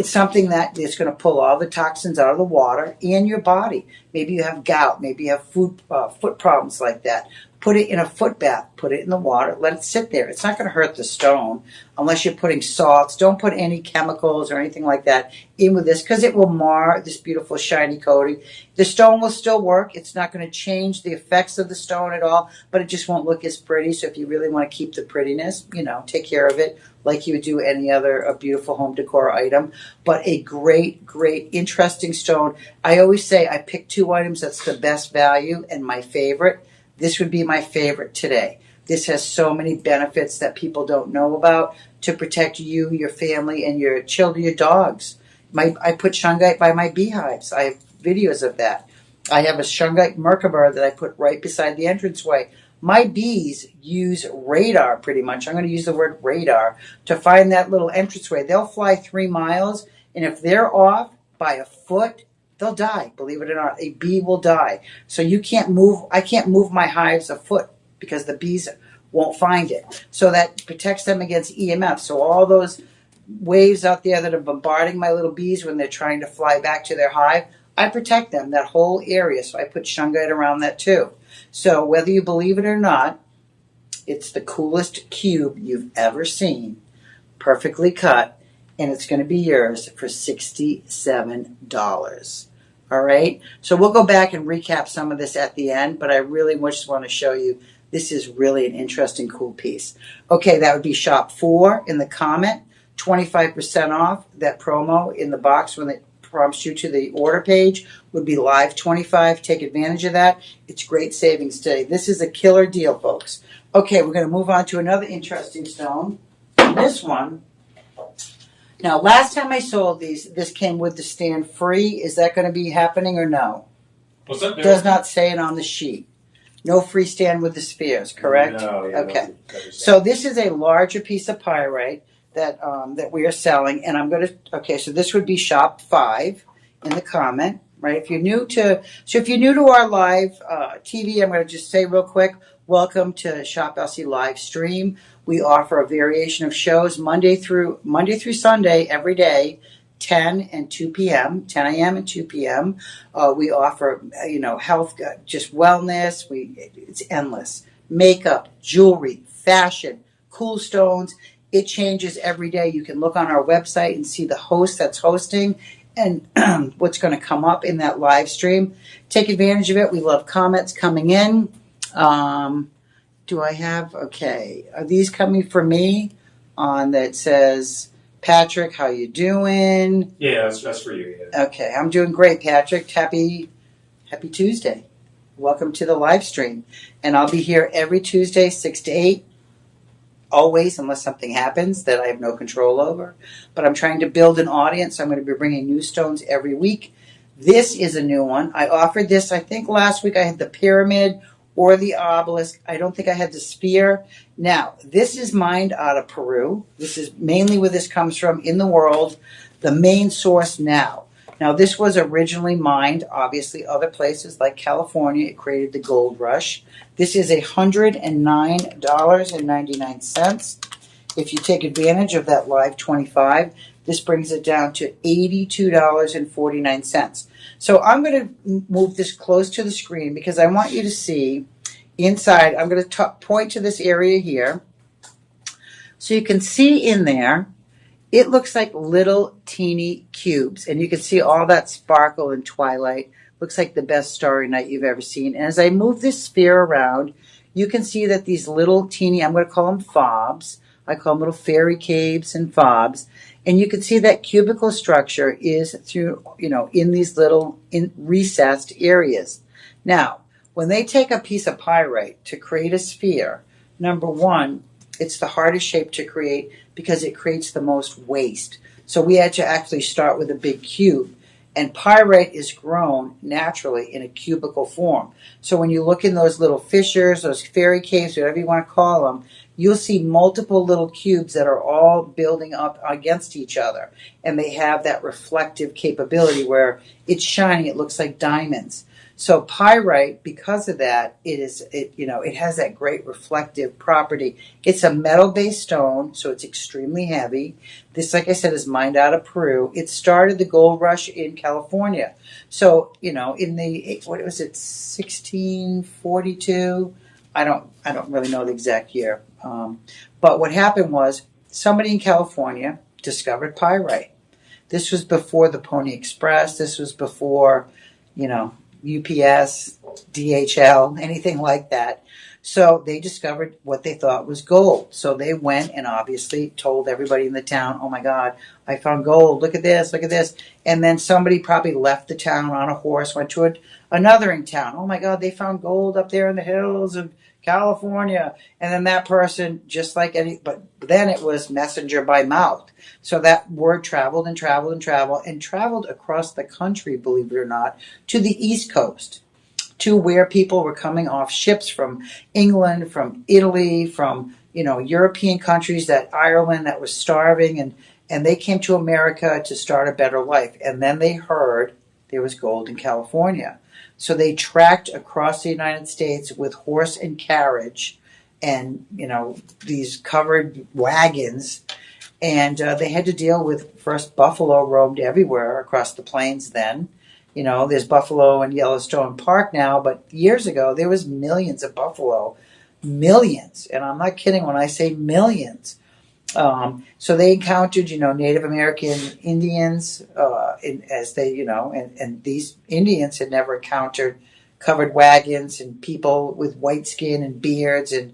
something that is going to pull all the toxins out of the water and your body. Maybe you have gout, maybe you have foot problems like that. Put it in a foot bath, put it in the water, let it sit there. It's not going to hurt the stone unless you're putting salts. Don't put any chemicals or anything like that in with this because it will mar this beautiful shiny coating. The stone will still work. It's not going to change the effects of the stone at all, but it just won't look as pretty. So if you really want to keep the prettiness, take care of it like you would do any other beautiful home decor item. But a great, great, interesting stone. I always say I pick 2 items that's the best value and my favorite. This would be my favorite today. This has so many benefits that people don't know about to protect you, your family, and your children, your dogs. I put shungite by my beehives. I have videos of that. I have a shungite Merkaba that I put right beside the entranceway. My bees use radar pretty much. I'm going to use the word radar to find that little entranceway. They'll fly 3 miles, and if they're off by a foot, they'll die, believe it or not. A bee will die. So I can't move my hives a foot because the bees won't find it. So that protects them against EMF. So all those waves out there that are bombarding my little bees when they're trying to fly back to their hive, I protect them, that whole area. So I put shungite around that too. So whether you believe it or not, it's the coolest cube you've ever seen, perfectly cut, and it's going to be yours for $67. All right, so we'll go back and recap some of this at the end, but I really just want to show you this is really an interesting, cool piece. Okay, that would be shop 4 in the comment, 25% off. That promo in the box when it prompts you to the order page would be live 25. Take advantage of that. It's great savings today. This is a killer deal, folks. Okay, we're going to move on to another interesting stone. This one. Now, last time I sold these, this came with the stand free. Is that going to be happening or no? What's up, Darryl? Does not say it on the sheet. No free stand with the spheres, correct? No. Yeah, okay. So this is a larger piece of pyrite that we are selling, and I'm going to. Okay, so this would be shop 5 in the comment, right? If you're new to our live TV, I'm going to just say real quick. Welcome to Shop Elsie live stream. We offer a variation of shows Monday through Sunday every day, 10 and 2 p.m., 10 a.m. and 2 p.m. We offer, health, just wellness. It's endless. Makeup, jewelry, fashion, cool stones. It changes every day. You can look on our website and see the host that's hosting and what's going to come up in that live stream. Take advantage of it. We love comments coming in. Do I have, okay, are these coming for me on that says, Patrick, how you doing? Yeah, that's for you. Yeah. Okay, I'm doing great, Patrick. Happy Tuesday. Welcome to the live stream. And I'll be here every Tuesday, 6 to 8. Always, unless something happens that I have no control over. But I'm trying to build an audience. So I'm going to be bringing new stones every week. This is a new one. I offered this, I think last week I had the pyramid or the obelisk. I don't think I had the sphere. Now, this is mined out of Peru. This is mainly where this comes from in the world, the main source now. Now, this was originally mined, obviously, other places like California. It created the gold rush. This is $109.99. If you take advantage of that live 25, this brings it down to $82.49. So I'm going to move this close to the screen because I want you to see inside. I'm going to point to this area here. So you can see in there, it looks like little teeny cubes. And you can see all that sparkle and twilight. Looks like the best starry night you've ever seen. And as I move this sphere around, you can see that these little teeny, I'm going to call them fobs. I call them little fairy caves and fobs. And you can see that cubical structure is through, in these little recessed areas. Now, when they take a piece of pyrite to create a sphere, number one, it's the hardest shape to create because it creates the most waste. So we had to actually start with a big cube. And pyrite is grown naturally in a cubical form. So when you look in those little fissures, those fairy caves, whatever you want to call them, you'll see multiple little cubes that are all building up against each other. And they have that reflective capability where it's shining, it looks like diamonds. So pyrite, because of that, it has that great reflective property. It's a metal-based stone, so it's extremely heavy. This, like I said, is mined out of Peru. It started the gold rush in California. So, in the, 1642? I don't really know the exact year. But what happened was somebody in California discovered pyrite. This was before the Pony Express. This was before, UPS, DHL, anything like that. So they discovered what they thought was gold. So they went and obviously told everybody in the town, oh my God, I found gold. Look at this, look at this. And then somebody probably left the town on a horse, went to another in town. Oh my God, they found gold up there in the hills of California. And then that person, just like but then it was messenger by mouth. So that word traveled and traveled and traveled and traveled across the country, believe it or not, to the East Coast, to where people were coming off ships from England, from Italy, from, European countries, that Ireland that was starving, and they came to America to start a better life. And then they heard there was gold in California. So they tracked across the United States with horse and carriage and, these covered wagons. And they had to deal with, first, buffalo roamed everywhere across the plains then. There's buffalo in Yellowstone Park now, but years ago there was millions of buffalo. Millions. And I'm not kidding when I say millions. So they encountered, Native American Indians, and these Indians had never encountered covered wagons and people with white skin and beards and,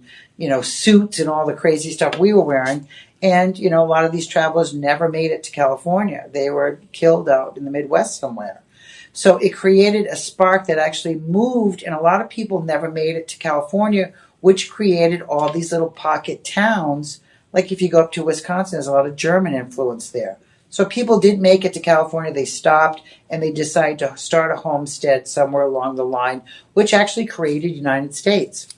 suits and all the crazy stuff we were wearing. And, a lot of these travelers never made it to California. They were killed out in the Midwest somewhere. So it created a spark that actually moved, and a lot of people never made it to California, which created all these little pocket towns. Like if you go up to Wisconsin, there's a lot of German influence there. So people didn't make it to California. They stopped, and they decided to start a homestead somewhere along the line, which actually created the United States.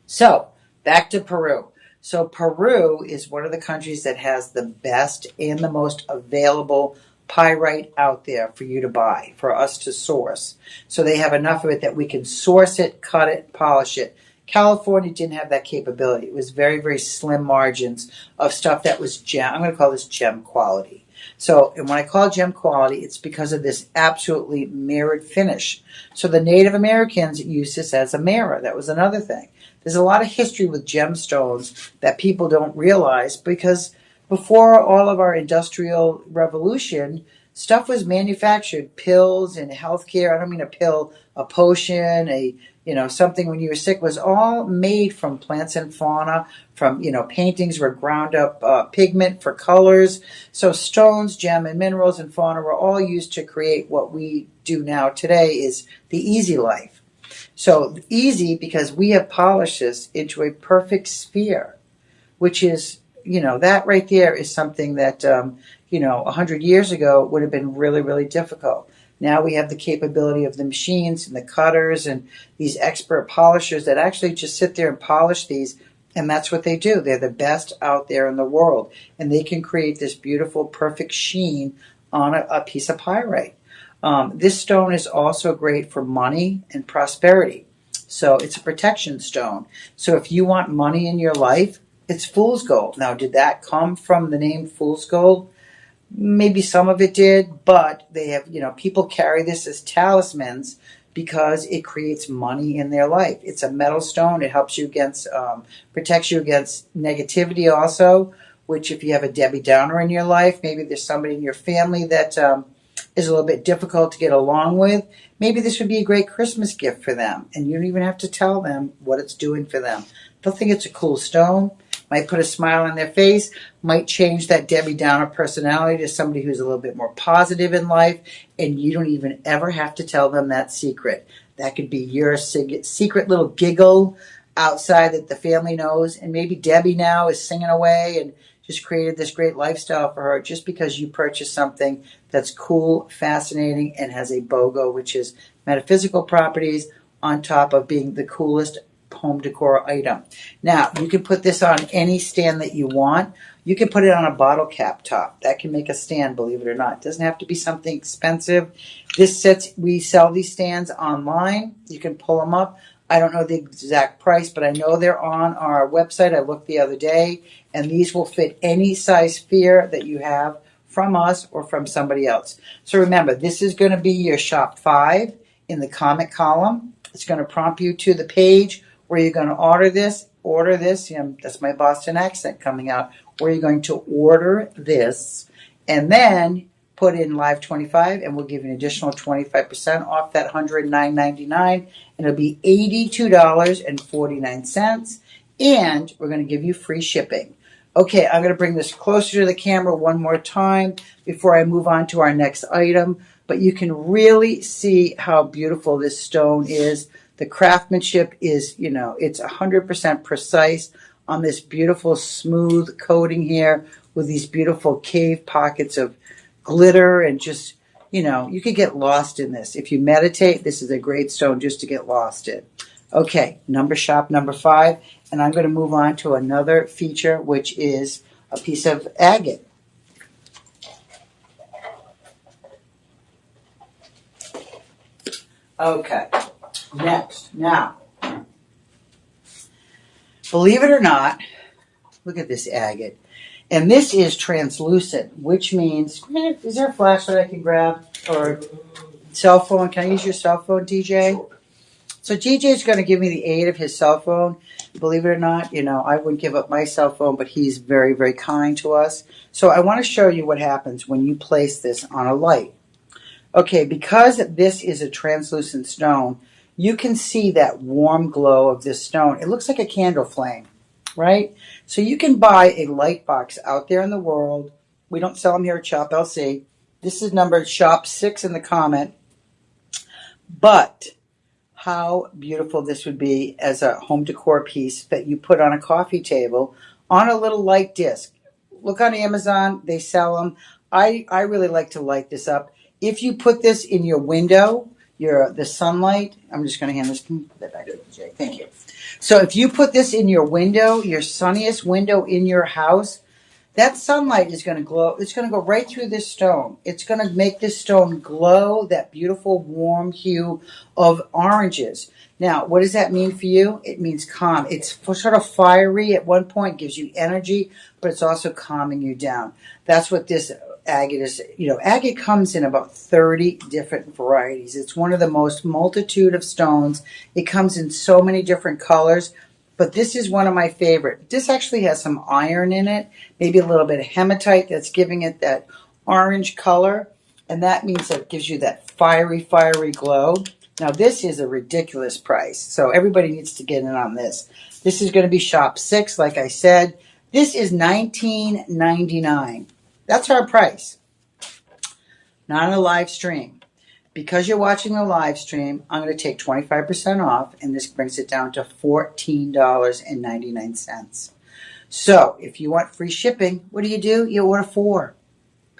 So back to Peru. So Peru is one of the countries that has the best and the most available pyrite out there for you to buy, for us to source. So they have enough of it that we can source it, cut it, polish it. California didn't have that capability. It was very, very slim margins of stuff that was gem. I'm going to call this gem quality. So, and when I call gem quality, it's because of this absolutely mirrored finish. So the Native Americans used this as a mirror. That was another thing. There's a lot of history with gemstones that people don't realize, because before all of our industrial revolution, stuff was manufactured, pills and healthcare. I don't mean a pill, a potion, something when you were sick, was all made from plants and fauna, from, paintings were ground up pigment for colors. So stones, gem, and minerals and fauna were all used to create what we do now today is the easy life. So easy because we have polished this into a perfect sphere, which is, that right there is something that, 100 years ago would have been really, really difficult. Now we have the capability of the machines and the cutters and these expert polishers that actually just sit there and polish these, and that's what they do. They're the best out there in the world, and they can create this beautiful, perfect sheen on a piece of pyrite. This stone is also great for money and prosperity. So it's a protection stone. So if you want money in your life, it's fool's gold. Now, did that come from the name fool's gold? Maybe some of it did, but they have, people carry this as talismans because it creates money in their life. It's a metal stone. It helps you against, protects you against negativity also, which if you have a Debbie Downer in your life, maybe there's somebody in your family that is a little bit difficult to get along with, maybe this would be a great Christmas gift for them. And you don't even have to tell them what it's doing for them. They'll think it's a cool stone, might put a smile on their face, might change that Debbie Downer personality to somebody who's a little bit more positive in life, and you don't even ever have to tell them that secret. That could be your secret little giggle outside that the family knows, and maybe Debbie now is singing away and just created this great lifestyle for her just because you purchased something that's cool, fascinating, and has a BOGO, which is metaphysical properties, on top of being the coolest home decor item. Now, you can put this on any stand that you want. You can put it on a bottle cap top. That can make a stand, believe it or not. It doesn't have to be something expensive. We sell these stands online. You can pull them up. I don't know the exact price, but I know they're on our website. I looked the other day, and these will fit any size sphere that you have from us or from somebody else. So remember, this is going to be your shop 5 in the comment column. It's going to prompt you to the page where you're going to order this. That's my Boston accent coming out. Where you're going to order this, and then put in Live 25, and we'll give you an additional 25% off that $109.99, and it'll be $82.49, and we're going to give you free shipping. Okay, I'm going to bring this closer to the camera one more time before I move on to our next item, but you can really see how beautiful this stone is. The craftsmanship is, it's 100% precise on this beautiful smooth coating here with these beautiful cave pockets of glitter, and just, you could get lost in this. If you meditate, this is a great stone just to get lost in. Okay, shop number 5, and I'm going to move on to another feature, which is a piece of agate. Okay, next. Now, believe it or not, look at this agate. And this is translucent, which means, is there a flashlight I can grab? Or cell phone? Can I use your cell phone, DJ? Sure. So DJ is going to give me the aid of his cell phone. Believe it or not, I wouldn't give up my cell phone, but he's very, very kind to us. So I want to show you what happens when you place this on a light. Okay, because this is a translucent stone, you can see that warm glow of this stone. It looks like a candle flame, right? So you can buy a light box out there in the world. We don't sell them here at Shop LC. This is numbered Shop 6 in the comment. But how beautiful this would be as a home decor piece that you put on a coffee table on a little light disc. Look on Amazon. They sell them. I really like to light this up. If you put this in your window, the sunlight, I'm just going to hand this back to Jay. Thank you. So if you put this in your window, your sunniest window in your house, That sunlight is going to glow. It's going to go right through this stone. It's going to make this stone glow that beautiful warm hue of oranges. Now, what does that mean for you? It means calm. It's sort of fiery at one point, gives you energy, but it's also calming you down. That's what this agate is. Agate comes in about 30 different varieties. It's one of the most multitude of stones. It comes in so many different colors. But this is one of my favorite. This actually has some iron in it, maybe a little bit of hematite that's giving it that orange color. And that means that it gives you that fiery, fiery glow. Now, this is a ridiculous price. So everybody needs to get in on this. This is going to be shop 6, like I said. This is $19.99. That's our price. Not on a live stream. Because you're watching the live stream, I'm going to take 25% off, and this brings it down to $14.99. So, if you want free shipping, what do? You order 4.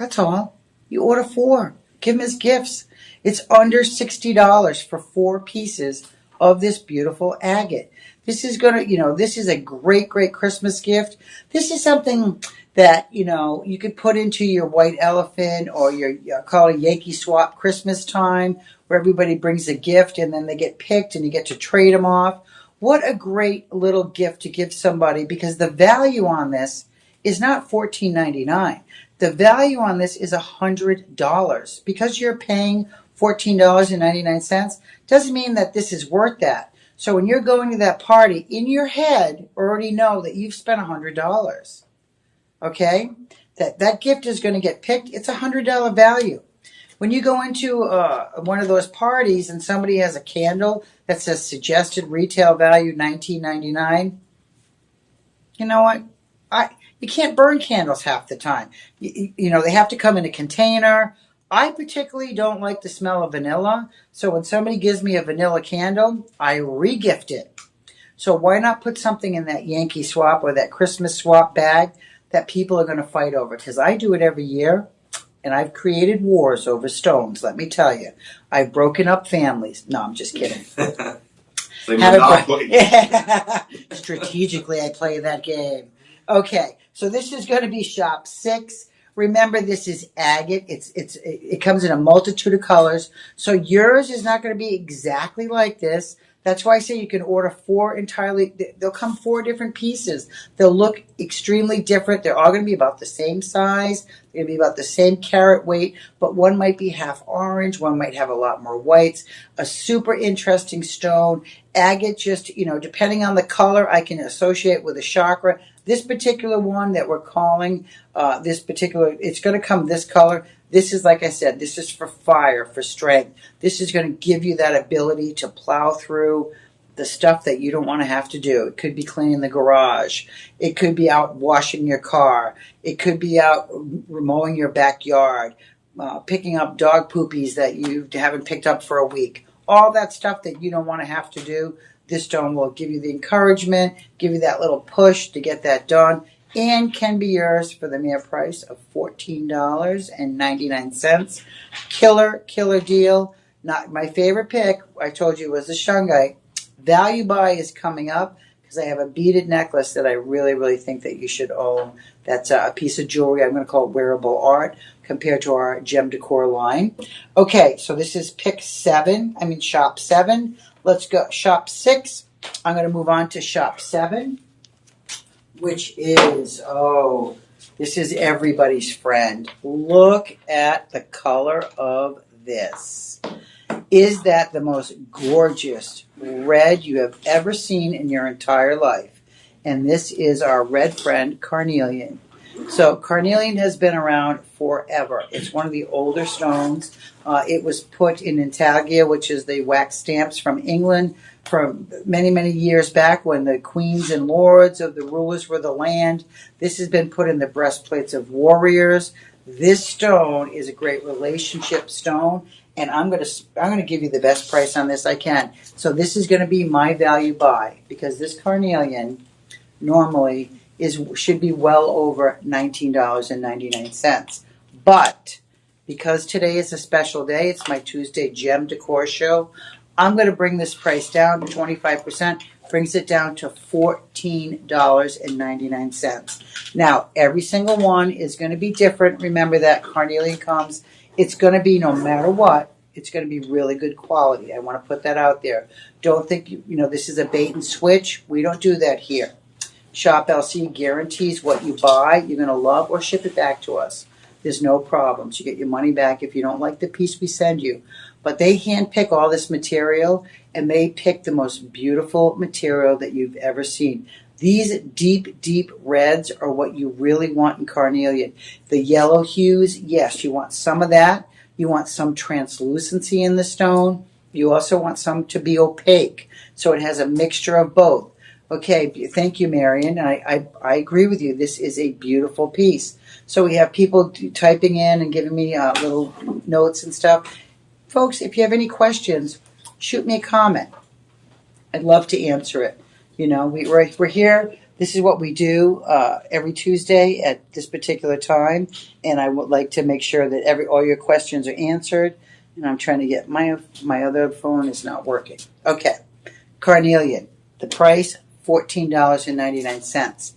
That's all. You order 4. Give them as gifts. It's under $60 for 4 pieces of this beautiful agate. This is this is a great, great Christmas gift. This is something that, you could put into your white elephant or your call it Yankee Swap Christmas time, where everybody brings a gift and then they get picked and you get to trade them off. What a great little gift to give somebody, because the value on this is not $14.99. The value on this is $100. Because you're paying $14.99 doesn't mean that this is worth that. So when you're going to that party, in your head, already know that you've spent $100. Okay? That gift is going to get picked. It's $100 value. When you go into one of those parties and somebody has a candle that says suggested retail value $19.99, you know what? You can't burn candles half the time. They have to come in a container. I particularly don't like the smell of vanilla, so when somebody gives me a vanilla candle, I re-gift it. So why not put something in that Yankee Swap or that Christmas Swap bag that people are going to fight over? Because I do it every year, and I've created wars over stones, let me tell you. I've broken up families. No, I'm just kidding. Strategically, I play that game. Okay, so this is going to be shop 6. Remember, this is agate. It comes in a multitude of colors. So yours is not going to be exactly like this. That's why I say you can order 4 entirely. They'll come 4 different pieces. They'll look extremely different. They're all going to be about the same size. They're going to be about the same carat weight, but one might be half orange. One might have a lot more whites. A super interesting stone. Agate, just, depending on the color, I can associate with a chakra. This particular one that we're calling, it's going to come this color. This is, like I said, this is for fire, for strength. This is going to give you that ability to plow through the stuff that you don't want to have to do. It could be cleaning the garage. It could be out washing your car. It could be out mowing your backyard, picking up dog poopies that you haven't picked up for a week. All that stuff that you don't want to have to do, this stone will give you the encouragement, give you that little push to get that done, and can be yours for the mere price of $14.99. Killer deal. Not my favorite pick, I told you, was the shungite. Value buy is coming up because I have a beaded necklace that I really, really think that you should own. That's a piece of jewelry. I'm going to call it wearable art compared to our gem decor line. Okay, so this is shop 7. Let's go shop 6. I'm going to move on to shop 7, which is, this is everybody's friend. Look at the color of this. Is that the most gorgeous red you have ever seen in your entire life? And this is our red friend, carnelian. So carnelian has been around forever. It's one of the older stones. It was put in intaglio, which is the wax stamps from England, from many, many years back when the queens and lords of the rulers were the land. This has been put in the breastplates of warriors. This stone is a great relationship stone, and I'm going to give you the best price on this I can. So this is going to be my value buy, because this carnelian normally should be well over $19.99. But because today is a special day, it's my Tuesday Gem Decor show, I'm going to bring this price down to 25%, brings it down to $14.99. Now, every single one is going to be different. Remember that carnelian comes, it's going to be, no matter what, it's going to be really good quality. I want to put that out there. Don't think, this is a bait and switch. We don't do that here. Shop LC guarantees what you buy, you're going to love, or ship it back to us. There's no problems. You get your money back if you don't like the piece we send you. But they handpick all this material, and they pick the most beautiful material that you've ever seen. These deep, deep reds are what you really want in carnelian. The yellow hues, yes, you want some of that. You want some translucency in the stone. You also want some to be opaque, so it has a mixture of both. Okay, thank you, Marion. I agree with you. This is a beautiful piece. So we have people typing in and giving me little notes and stuff. Folks, if you have any questions, shoot me a comment. I'd love to answer it. We're here. This is what we do every Tuesday at this particular time, and I would like to make sure that all your questions are answered. And I'm trying to get my other phone is not working. Okay, carnelian. The price $14.99.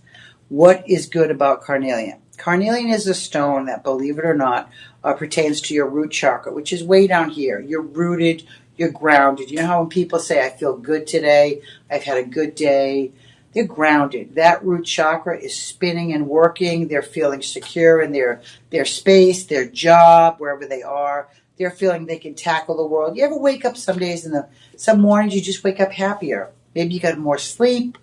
What is good about carnelian? Carnelian is a stone that, believe it or not, pertains to your root chakra, which is way down here. You're rooted. You're grounded. You know how when people say, I feel good today, I've had a good day, they're grounded. That root chakra is spinning and working. They're feeling secure in their space, their job, wherever they are. They're feeling they can tackle the world. You ever wake up some days some mornings you just wake up happier? Maybe you got more sleep.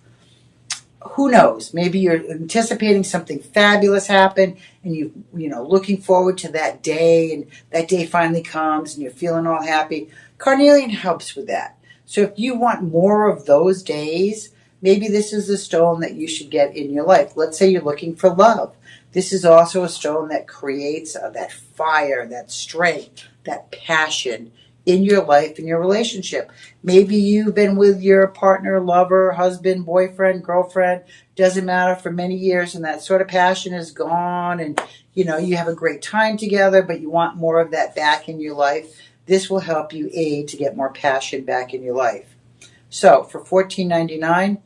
Who knows? Maybe you're anticipating something fabulous happen, and you looking forward to that day, and that day finally comes, and you're feeling all happy. Carnelian helps with that. So if you want more of those days, maybe this is the stone that you should get in your life. Let's say you're looking for love. This is also a stone that creates that fire, that strength, that passion in your life, in your relationship. Maybe you've been with your partner, lover, husband, boyfriend, girlfriend, doesn't matter, for many years, and that sort of passion is gone, and you have a great time together, but you want more of that back in your life. This will help you aid to get more passion back in your life. So for $14.99,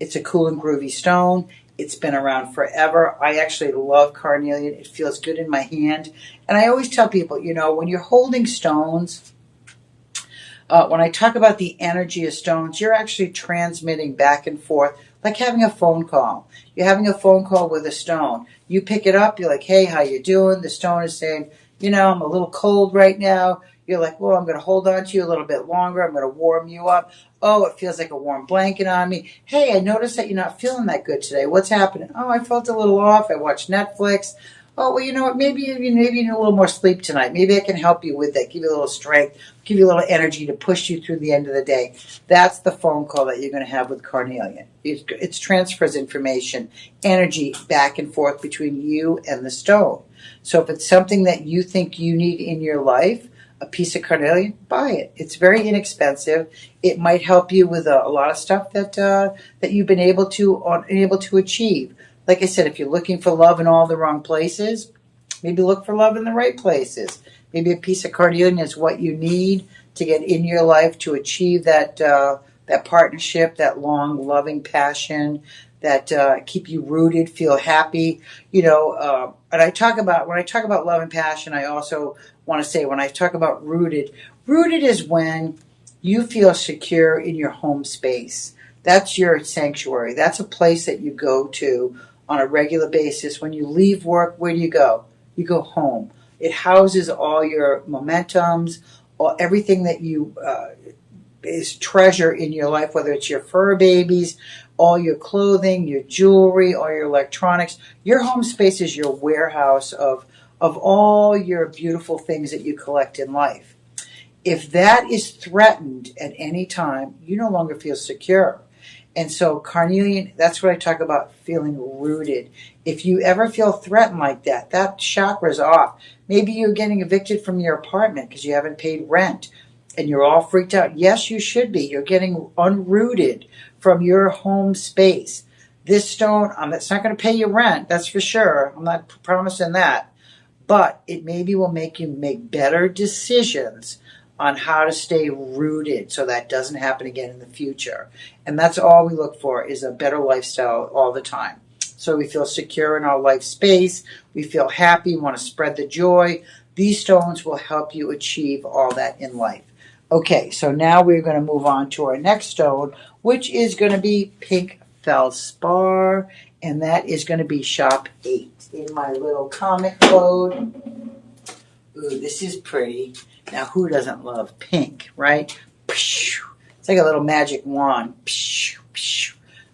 it's a cool and groovy stone. It's been around forever. I actually love carnelian. It feels good in my hand. And I always tell people, when you're holding stones, when I talk about the energy of stones, you're actually transmitting back and forth, like having a phone call. You're having a phone call with a stone. You pick it up, you're like, hey, how you doing? The stone is saying, I'm a little cold right now. You're like, well, I'm going to hold on to you a little bit longer. I'm going to warm you up. Oh, it feels like a warm blanket on me. Hey, I noticed that you're not feeling that good today. What's happening? Oh, I felt a little off. I watched Netflix. Oh, well, you know what? Maybe you need a little more sleep tonight. Maybe I can help you with that. Give you a little strength. Give you a little energy to push you through the end of the day. That's the phone call that you're going to have with carnelian. It transfers information, energy back and forth between you and the stone. So if it's something that you think you need in your life, a piece of carnelian, buy it. It's very inexpensive. It might help you with a lot of stuff that you've been able to achieve. Like I said, if you're looking for love in all the wrong places, maybe look for love in the right places. Maybe a piece of carnelian is what you need to get in your life to achieve that partnership, that long, loving passion, that keep you rooted, feel happy. And when I talk about love and passion, I also want to say, when I talk about rooted is when you feel secure in your home space. That's your sanctuary. That's a place that you go to on a regular basis. When you leave work, where do you go? You go home. It houses all your momentums, everything that you is treasure in your life, whether it's your fur babies, all your clothing, your jewelry, all your electronics. Your home space is your warehouse of all your beautiful things that you collect in life. If that is threatened at any time, you no longer feel secure. And so carnelian, that's what I talk about, feeling rooted. If you ever feel threatened like that, that chakra's off. Maybe you're getting evicted from your apartment because you haven't paid rent and you're all freaked out. Yes, you should be. You're getting unrooted from your home space. This stone, it's not going to pay you rent, that's for sure. I'm not promising that. But it maybe will make you make better decisions on how to stay rooted so that doesn't happen again in the future. And that's all we look for, is a better lifestyle all the time. So we feel secure in our life space. We feel happy, want to spread the joy. These stones will help you achieve all that in life. Okay, so now we're going to move on to our next stone, which is going to be pink feldspar, and that is going to be shop 8 in my little comic code. Ooh, this is pretty. Now, who doesn't love pink, right? It's like a little magic wand.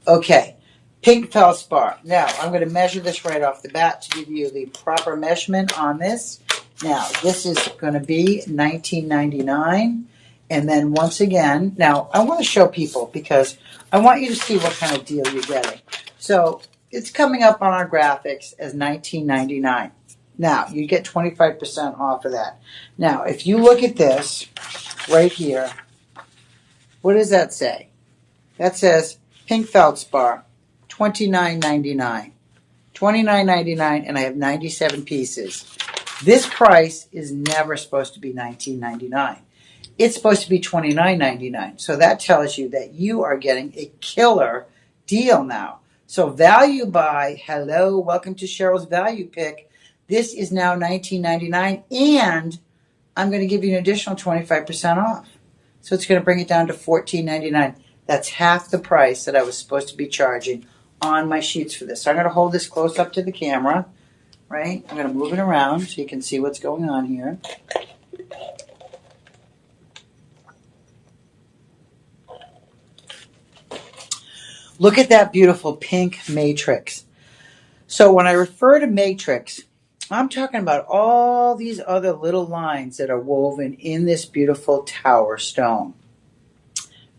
Okay, pink feldspar. Now, I'm going to measure this right off the bat to give you the proper measurement on this. Now, this is going to be $19.99. And then once again, now I want to show people because I want you to see what kind of deal you're getting. So it's coming up on our graphics as $19.99. Now, you get 25% off of that. Now, if you look at this right here, what does that say? That says pink feldspar, $29.99. $29.99, and I have 97 pieces. This price is never supposed to be $19.99. It's supposed to be $29.99. So that tells you that you are getting a killer deal now. So value buy, hello, welcome to Cheryl's Value Pick. This is now $19.99, and I'm going to give you an additional 25% off. So it's going to bring it down to $14.99. That's half the price that I was supposed to be charging on my sheets for this. So I'm going to hold this close up to the camera, right? I'm going to move it around so you can see what's going on here. Look at that beautiful pink matrix. So when I refer to matrix, I'm talking about all these other little lines that are woven in this beautiful tower stone.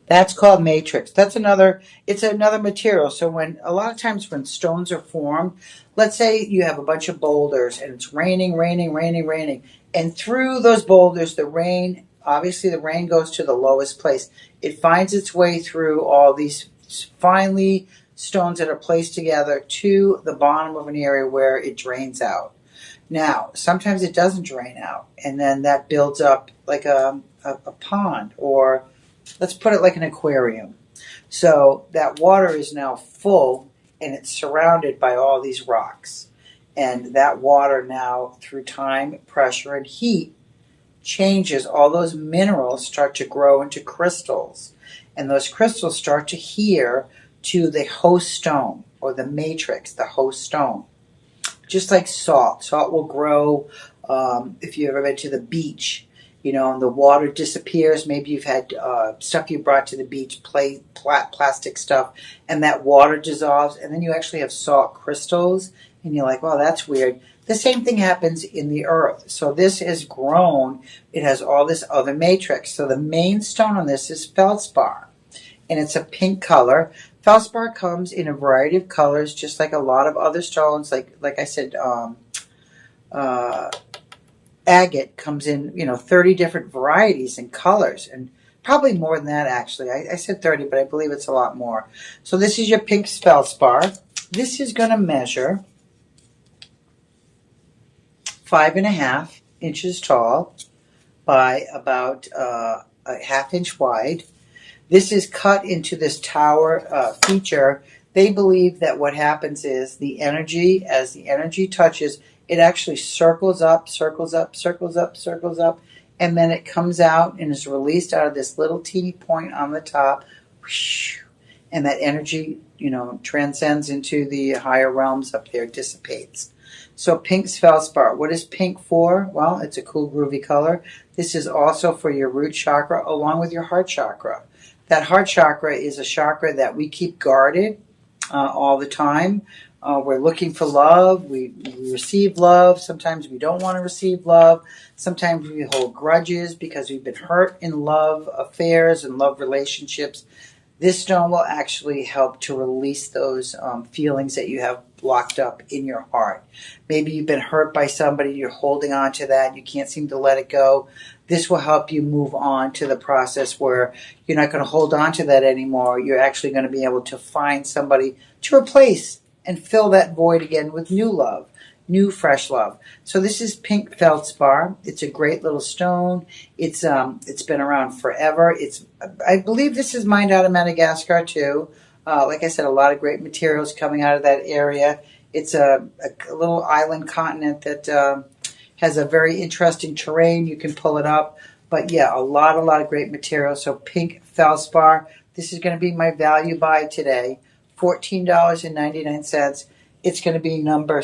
That's called matrix. It's another material. So when a lot of times when stones are formed, let's say you have a bunch of boulders and it's raining. And through those boulders, the rain goes to the lowest place. It finds its way through all these finely stones that are placed together to the bottom of an area where it drains out. Now, sometimes it doesn't drain out, and then that builds up like a pond, or let's put it like an aquarium. So that water is now full, and it's surrounded by all these rocks. And that water now, through time, pressure, and heat, changes. All those minerals start to grow into crystals. And those crystals start to adhere to the host stone, or the matrix, the host stone. Just like salt. Salt will grow if you've ever been to the beach, and the water disappears. Maybe you've had stuff you brought to the beach, plastic stuff, and that water dissolves, and then you actually have salt crystals, and you're like, well, that's weird. The same thing happens in the earth. So this is grown. It has all this other matrix. So the main stone on this is feldspar, and it's a pink color. Feldspar comes in a variety of colors, just like a lot of other stones. Like I said, agate comes in, 30 different varieties and colors, and probably more than that, actually. I said 30, but I believe it's a lot more. So this is your pink feldspar. This is going to measure 5.5 inches tall by about a half inch wide. This is cut into this tower feature. They believe that what happens is as the energy touches, it actually circles up, and then it comes out and is released out of this little teeny point on the top. And that energy, transcends into the higher realms up there, dissipates. So pink's feldspar. What is pink for? Well, it's a cool, groovy color. This is also for your root chakra along with your heart chakra. That heart chakra is a chakra that we keep guarded all the time. We're looking for love. We receive love. Sometimes we don't want to receive love. Sometimes we hold grudges because we've been hurt in love affairs and love relationships. This stone will actually help to release those feelings that you have blocked up in your heart. Maybe you've been hurt by somebody. You're holding on to that. You can't seem to let it go. This will help you move on to the process where you're not going to hold on to that anymore. You're actually going to be able to find somebody to replace and fill that void again with new love. new fresh love. So this is pink feldspar. It's a great little stone. It's been around forever. I believe this is mined out of Madagascar too. Like I said, a lot of great materials coming out of that area. It's a little island continent that has a very interesting terrain. You can pull it up. But yeah, a lot of great materials. So pink feldspar. This is going to be my value buy today. $14.99. It's going to be number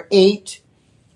8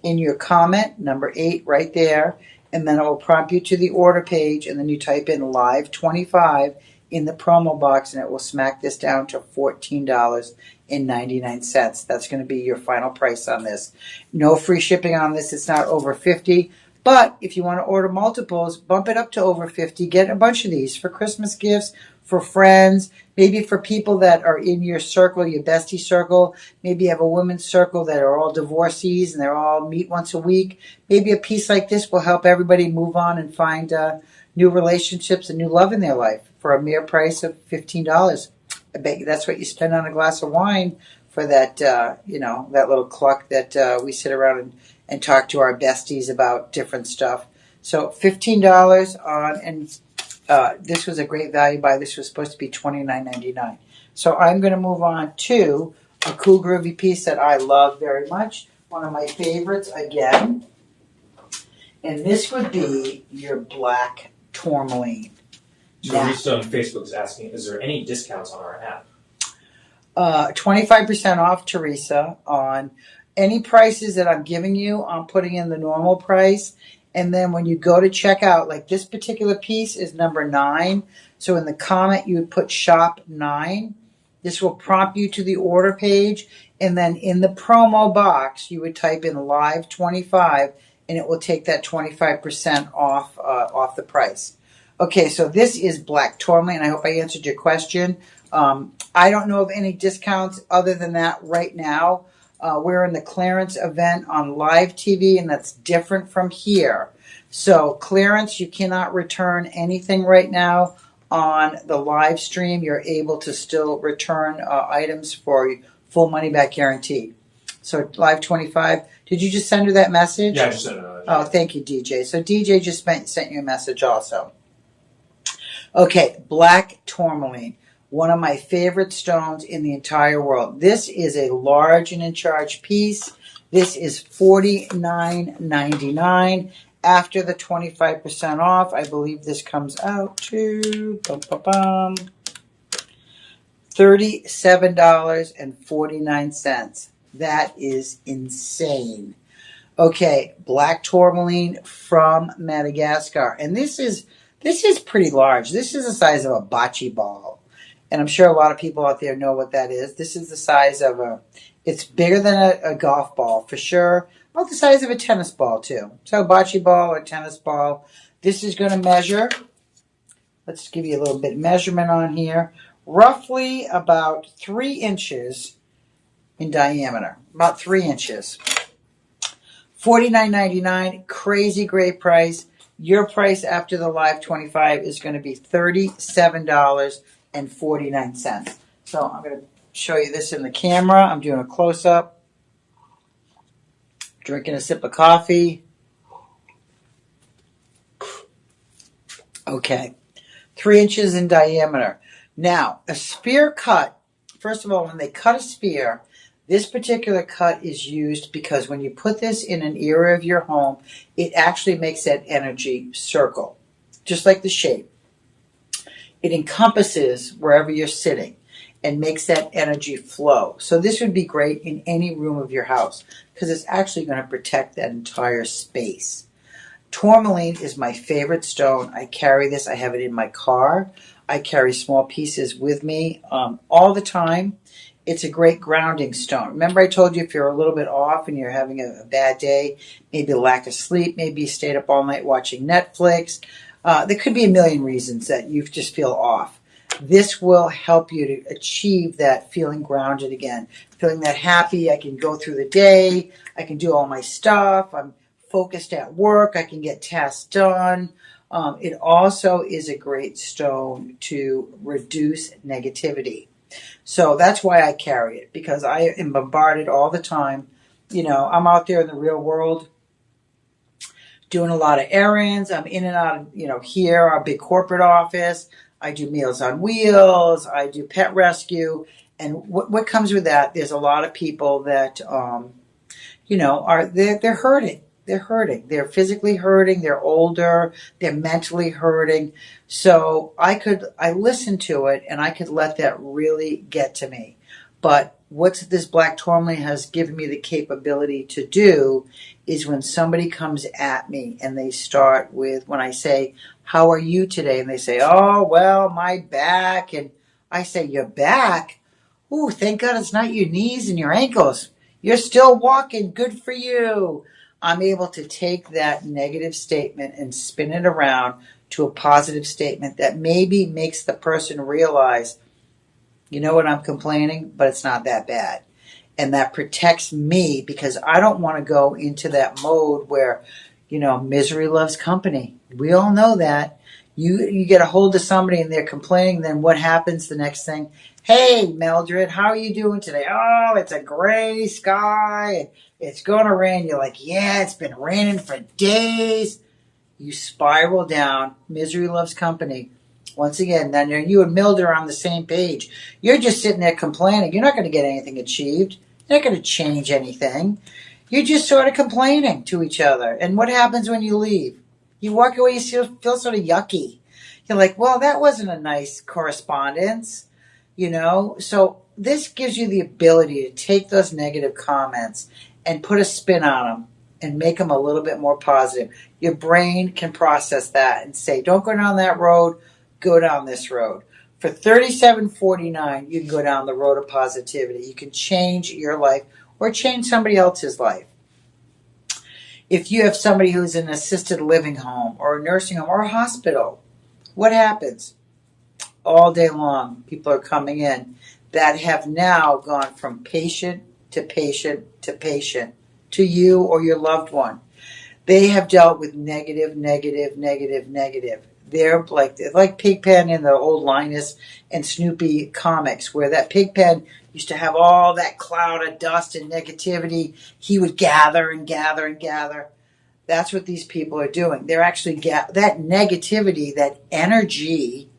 in your comment. Number 8 right there. And then it will prompt you to the order page. And then you type in live 25 in the promo box. And it will smack this down to $14.99. That's going to be your final price on this. No free shipping on this. It's not over 50. But if you want to order multiples, bump it up to over 50. Get a bunch of these for Christmas gifts, for friends, maybe for people that are in your circle, your bestie circle. Maybe you have a women's circle that are all divorcees and they're all meet once a week. Maybe a piece like this will help everybody move on and find new relationships and new love in their life for a mere price of $15. I bet you that's what you spend on a glass of wine for that, that little cluck that we sit around and talk to our besties about different stuff. So $15 on, and this was a great value buy. This was supposed to be $29.99. So I'm going to move on to a cool groovy piece that I love very much. One of my favorites again. And this would be your black tourmaline. Teresa on Facebook is asking, is there any discounts on our app? 25% off, Teresa, on any prices that I'm giving you. I'm putting in the normal price. And then when you go to check out, like this particular piece is number 9. So in the comment, you would put shop 9. This will prompt you to the order page. And then in the promo box, you would type in live 25 and it will take that 25% off the price. Okay, so this is black tourmaline. I hope I answered your question. I don't know of any discounts other than that right now. We're in the clearance event on live TV, and that's different from here. So clearance, you cannot return anything right now on the live stream. You're able to still return items for full money back guarantee. So live 25. Did you just send her that message? Yeah, I just sent her. Oh, thank you, DJ. So DJ just sent you a message also. Okay, black tourmaline. One of my favorite stones in the entire world. This is a large and in charge piece. This is $49.99. After the 25% off, I believe this comes out to $37.49. That is insane. Okay, black tourmaline from Madagascar. And this is pretty large. This is the size of a bocce ball. And I'm sure a lot of people out there know what that is. This is the size of it's bigger than a golf ball for sure. About the size of a tennis ball too. So a bocce ball or tennis ball. This is going to measure, let's give you a little bit of measurement on here, roughly about 3 inches in diameter. About 3 inches. $49.99, crazy great price. Your price after the live 25 is going to be $37.49. So I'm going to show you this in the camera. I'm doing a close-up. Drinking a sip of coffee. Okay. 3 inches in diameter. Now, a spear cut, first of all, when they cut a spear, this particular cut is used because when you put this in an area of your home, it actually makes that energy circle, just like the shape. It encompasses wherever you're sitting and makes that energy flow. So this would be great in any room of your house because it's actually going to protect that entire space. Tourmaline is my favorite stone. I carry this. I have it in my car. I carry small pieces with me all the time. It's a great grounding stone. Remember I told you if you're a little bit off and you're having a bad day, maybe a lack of sleep, maybe you stayed up all night watching Netflix. There could be a million reasons that you just feel off. This will help you to achieve that feeling grounded again, feeling that happy. I can go through the day. I can do all my stuff. I'm focused at work. I can get tasks done. It also is a great stone to reduce negativity. So that's why I carry it, because I am bombarded all the time I'm out there in the real world doing a lot of errands. I'm in and out of, here, our big corporate office. I do Meals on Wheels. I do pet rescue. And what comes with that, there's a lot of people that, they're hurting. They're hurting. They're physically hurting. They're older. They're mentally hurting. So I listened to it and I could let that really get to me. But what this black tourmaline has given me the capability to do is when somebody comes at me and they start with, when I say, how are you today? And they say, oh, well, my back. And I say, your back? Ooh, thank God it's not your knees and your ankles. You're still walking. Good for you. I'm able to take that negative statement and spin it around to a positive statement that maybe makes the person realize, you know what, I'm complaining, but it's not that bad. And that protects me because I don't want to go into that mode where, misery loves company. We all know that. You get a hold of somebody and they're complaining, then what happens the next thing? Hey, Mildred, how are you doing today? Oh, it's a gray sky and it's going to rain. You're like, yeah, it's been raining for days. You spiral down. Misery loves company. Once again, then you and Mildred are on the same page. You're just sitting there complaining. You're not going to get anything achieved. You're not going to change anything. You're just sort of complaining to each other. And what happens when you leave? You walk away, you feel sort of yucky. You're like, well, that wasn't a nice correspondence, So this gives you the ability to take those negative comments and put a spin on them and make them a little bit more positive. Your brain can process that and say, don't go down that road, go down this road. For $37.49, you can go down the road of positivity. You can change your life or change somebody else's life. If you have somebody who's in an assisted living home or a nursing home or a hospital, what happens? All day long, people are coming in that have now gone from patient to patient to patient to you or your loved one. They have dealt with negative, negative, negative, negative. They're like Pigpen in the old Linus and Snoopy comics, where that Pigpen used to have all that cloud of dust and negativity. He would gather and gather and gather. That's what these people are doing. They're actually that negativity, that energy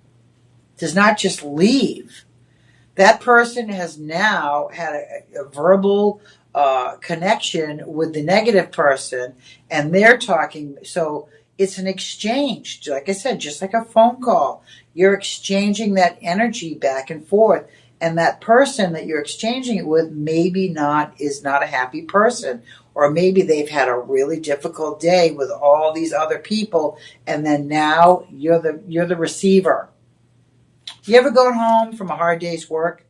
does not just leave. That person has now had a verbal connection with the negative person, and they're talking. So it's an exchange. Like I said, just like a phone call. You're exchanging that energy back and forth. And that person that you're exchanging it with is not a happy person. Or maybe they've had a really difficult day with all these other people, and then now you're the receiver. You ever gone home from a hard day's work?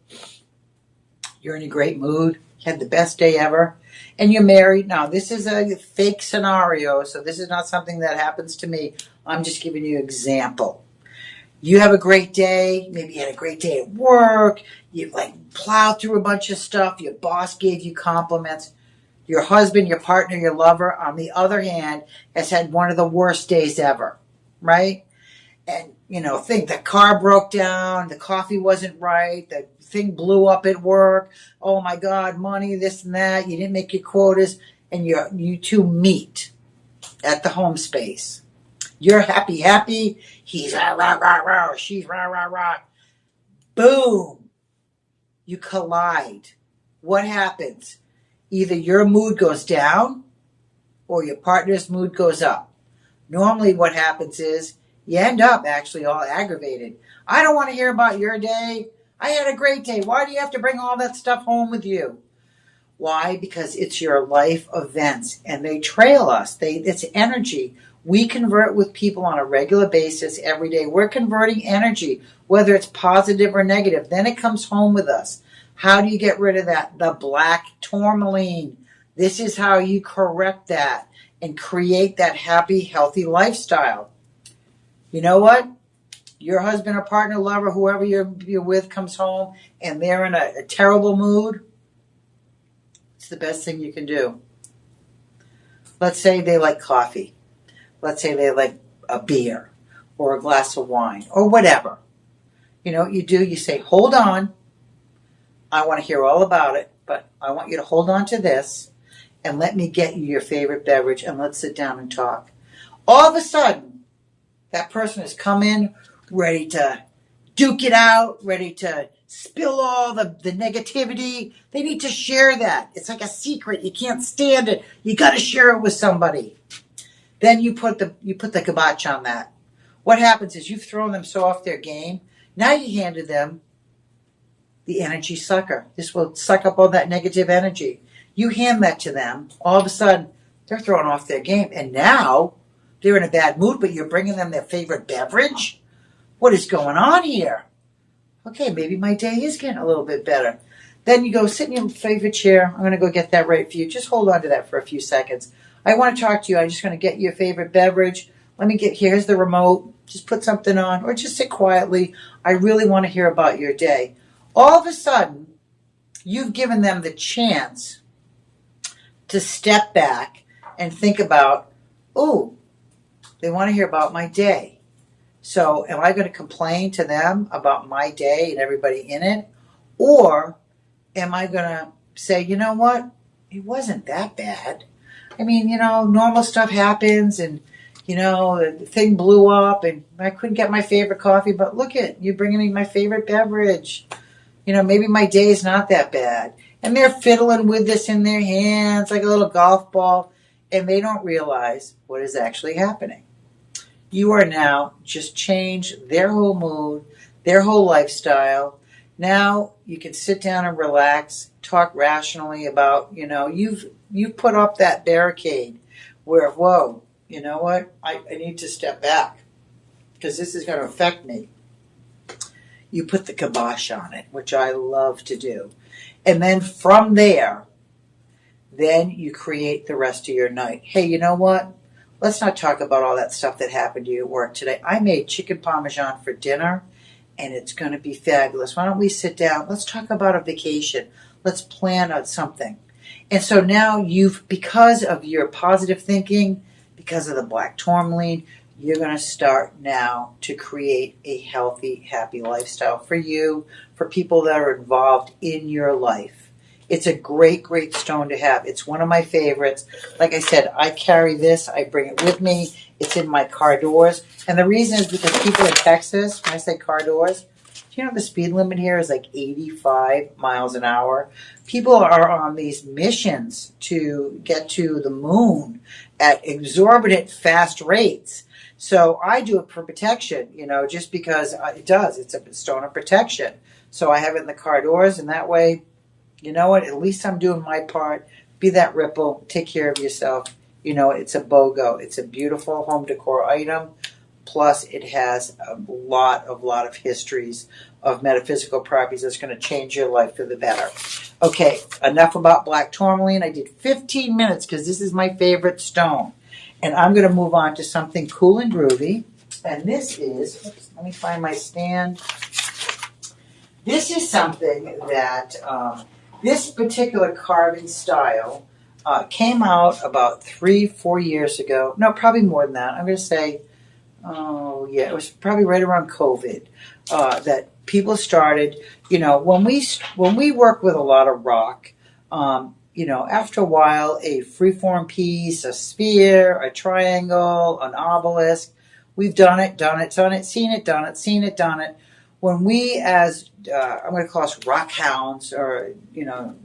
You're in a great mood. You had the best day ever. And you're married. Now, this is a fake scenario, so this is not something that happens to me. I'm just giving you an example. You have a great day. Maybe you had a great day at work. You plowed through a bunch of stuff. Your boss gave you compliments. Your husband, your partner, your lover, on the other hand, has had one of the worst days ever, right? And, think the car broke down, the coffee wasn't right, the thing blew up at work. Oh my God, money, this and that. You didn't make your quotas, and you two meet at the home space. You're happy. He's rah, rah, rah, rah. She's rah, rah, rah. Boom. You collide. What happens? Either your mood goes down or your partner's mood goes up. Normally what happens is you end up actually all aggravated. I don't want to hear about your day. I had a great day. Why do you have to bring all that stuff home with you? Why? Because it's your life events and they trail us. It's energy. We convert with people on a regular basis every day. We're converting energy, whether it's positive or negative. Then it comes home with us. How do you get rid of that? The black tourmaline. This is how you correct that and create that happy, healthy lifestyle. You know what? Your husband or partner, lover, whoever you're with comes home and they're in a terrible mood. It's the best thing you can do. Let's say they like coffee. Let's say they like a beer or a glass of wine or whatever. You know what you do? You say, hold on. I want to hear all about it, but I want you to hold on to this. and let me get you your favorite beverage and let's sit down and talk. All of a sudden, that person has come in ready to duke it out, ready to spill all the negativity. They need to share that. It's like a secret. You can't stand it. You got to share it with somebody. Then you put the kibosh on that. What happens is you've thrown them so off their game. Now you handed them the energy sucker. This will suck up all that negative energy. You hand that to them. All of a sudden, they're thrown off their game. And now they're in a bad mood, but you're bringing them their favorite beverage? What is going on here? Okay, maybe my day is getting a little bit better. Then you go sit in your favorite chair. I'm going to go get that right for you. Just hold on to that for a few seconds. I want to talk to you. I'm just going to get you your favorite beverage. Here's the remote. Just put something on or just sit quietly. I really want to hear about your day. All of a sudden, you've given them the chance to step back and think about, oh, they want to hear about my day. So am I going to complain to them about my day and everybody in it? Or am I going to say, you know what? It wasn't that bad. I mean, normal stuff happens and, the thing blew up and I couldn't get my favorite coffee, but look at you bringing me my favorite beverage. Maybe my day is not that bad. And they're fiddling with this in their hands like a little golf ball, and they don't realize what is actually happening. You are now just changed their whole mood, their whole lifestyle. Now you can sit down and relax, talk rationally about, you've put up that barricade where, whoa, you know what? I need to step back because this is going to affect me. You put the kibosh on it, which I love to do. And then from there, then you create the rest of your night. Hey, you know what? Let's not talk about all that stuff that happened to you at work today. I made chicken parmesan for dinner, and it's going to be fabulous. Why don't we sit down? Let's talk about a vacation. Let's plan out something. And so now because of your positive thinking, because of the black tourmaline, you're going to start now to create a healthy, happy lifestyle for you, for people that are involved in your life. It's a great, great stone to have. It's one of my favorites. Like I said, I carry this. I bring it with me. It's in my car doors. And the reason is because people in Texas, when I say car doors, do you know the speed limit here is like 85 miles an hour? People are on these missions to get to the moon at exorbitant fast rates. So I do it for protection, just because it does. It's a stone of protection. So I have it in the car doors, and that way, you know what? At least I'm doing my part. Be that ripple. Take care of yourself. It's a BOGO. It's a beautiful home decor item. Plus, it has a lot of histories of metaphysical properties that's going to change your life for the better. Okay, enough about black tourmaline. I did 15 minutes because this is my favorite stone. And I'm going to move on to something cool and groovy. And this is, let me find my stand. This is something that this particular carving style came out about 3-4 years ago. No, probably more than that. I'm going to say, it was probably right around COVID that people started, when we work with a lot of rock, after a while, a freeform piece, a sphere, a triangle, an obelisk, we've done it, seen it, done it. When we as, I'm going to call us rock hounds or,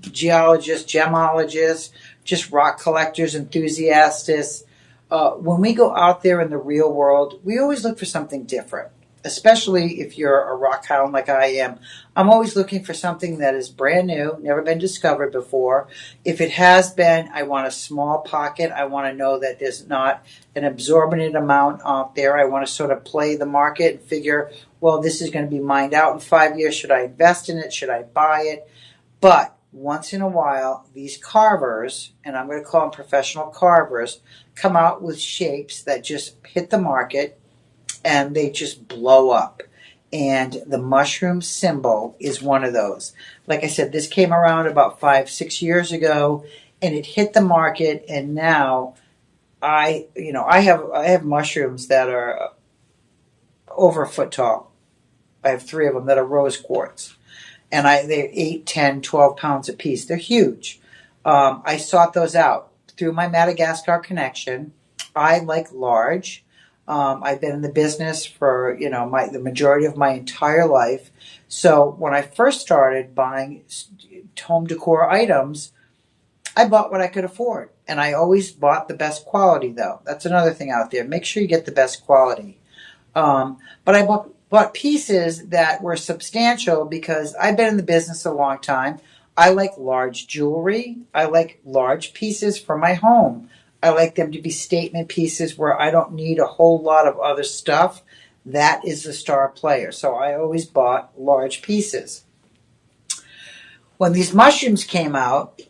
geologists, gemologists, just rock collectors, enthusiasts, when we go out there in the real world, we always look for something different. Especially if you're a rock hound like I am. I'm always looking for something that is brand new, never been discovered before. If it has been, I want a small pocket. I want to know that there's not an exorbitant amount out there. I want to sort of play the market and figure, well, this is going to be mined out in 5 years. Should I invest in it? Should I buy it? But once in a while, these carvers, and I'm going to call them professional carvers, come out with shapes that just hit the market and they just blow up. And the mushroom symbol is one of those. Like I said, this came around about 5-6 years ago, and it hit the market. And now, I have mushrooms that are over a foot tall. I have 3 of them that are rose quartz, and they're 8, 10, 12 pounds a piece. They're huge. I sought those out through my Madagascar connection. I like large. I've been in the business for the majority of my entire life. So when I first started buying home decor items, I bought what I could afford, and I always bought the best quality. Though that's another thing out there. Make sure you get the best quality. But I bought pieces that were substantial because I've been in the business a long time. I like large jewelry. I like large pieces for my home. I like them to be statement pieces where I don't need a whole lot of other stuff. That is the star player. So I always bought large pieces. When these mushrooms came out,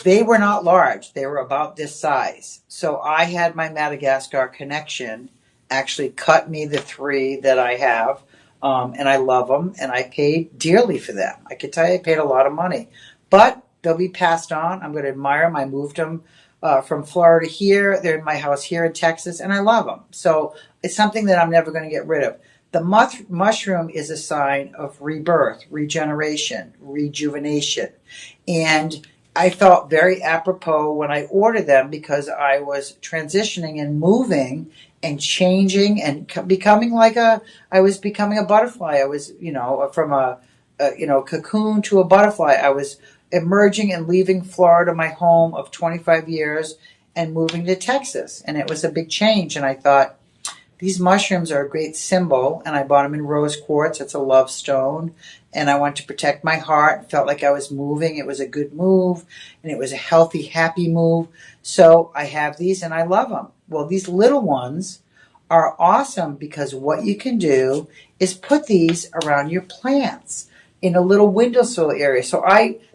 they were not large. They were about this size. So I had my Madagascar connection actually cut me the 3 that I have, and I love them, and I paid dearly for them. I can tell you I paid a lot of money. But they'll be passed on. I'm going to admire them. I moved them from Florida here. They're in my house here in Texas, and I love them. So it's something that I'm never going to get rid of. The mushroom is a sign of rebirth, regeneration, rejuvenation. And I felt very apropos when I ordered them because I was transitioning and moving and changing and becoming I was becoming a butterfly. I was, from a cocoon to a butterfly. I was emerging and leaving Florida, my home of 25 years, and moving to Texas. And it was a big change. And I thought, these mushrooms are a great symbol, and I bought them in rose quartz. It's a love stone, and I wanted to protect my heart. Felt like I was moving. It was a good move, and it was a healthy, happy move. So I have these, and I love them. Well, these little ones are awesome because what you can do is put these around your plants in a little windowsill area. So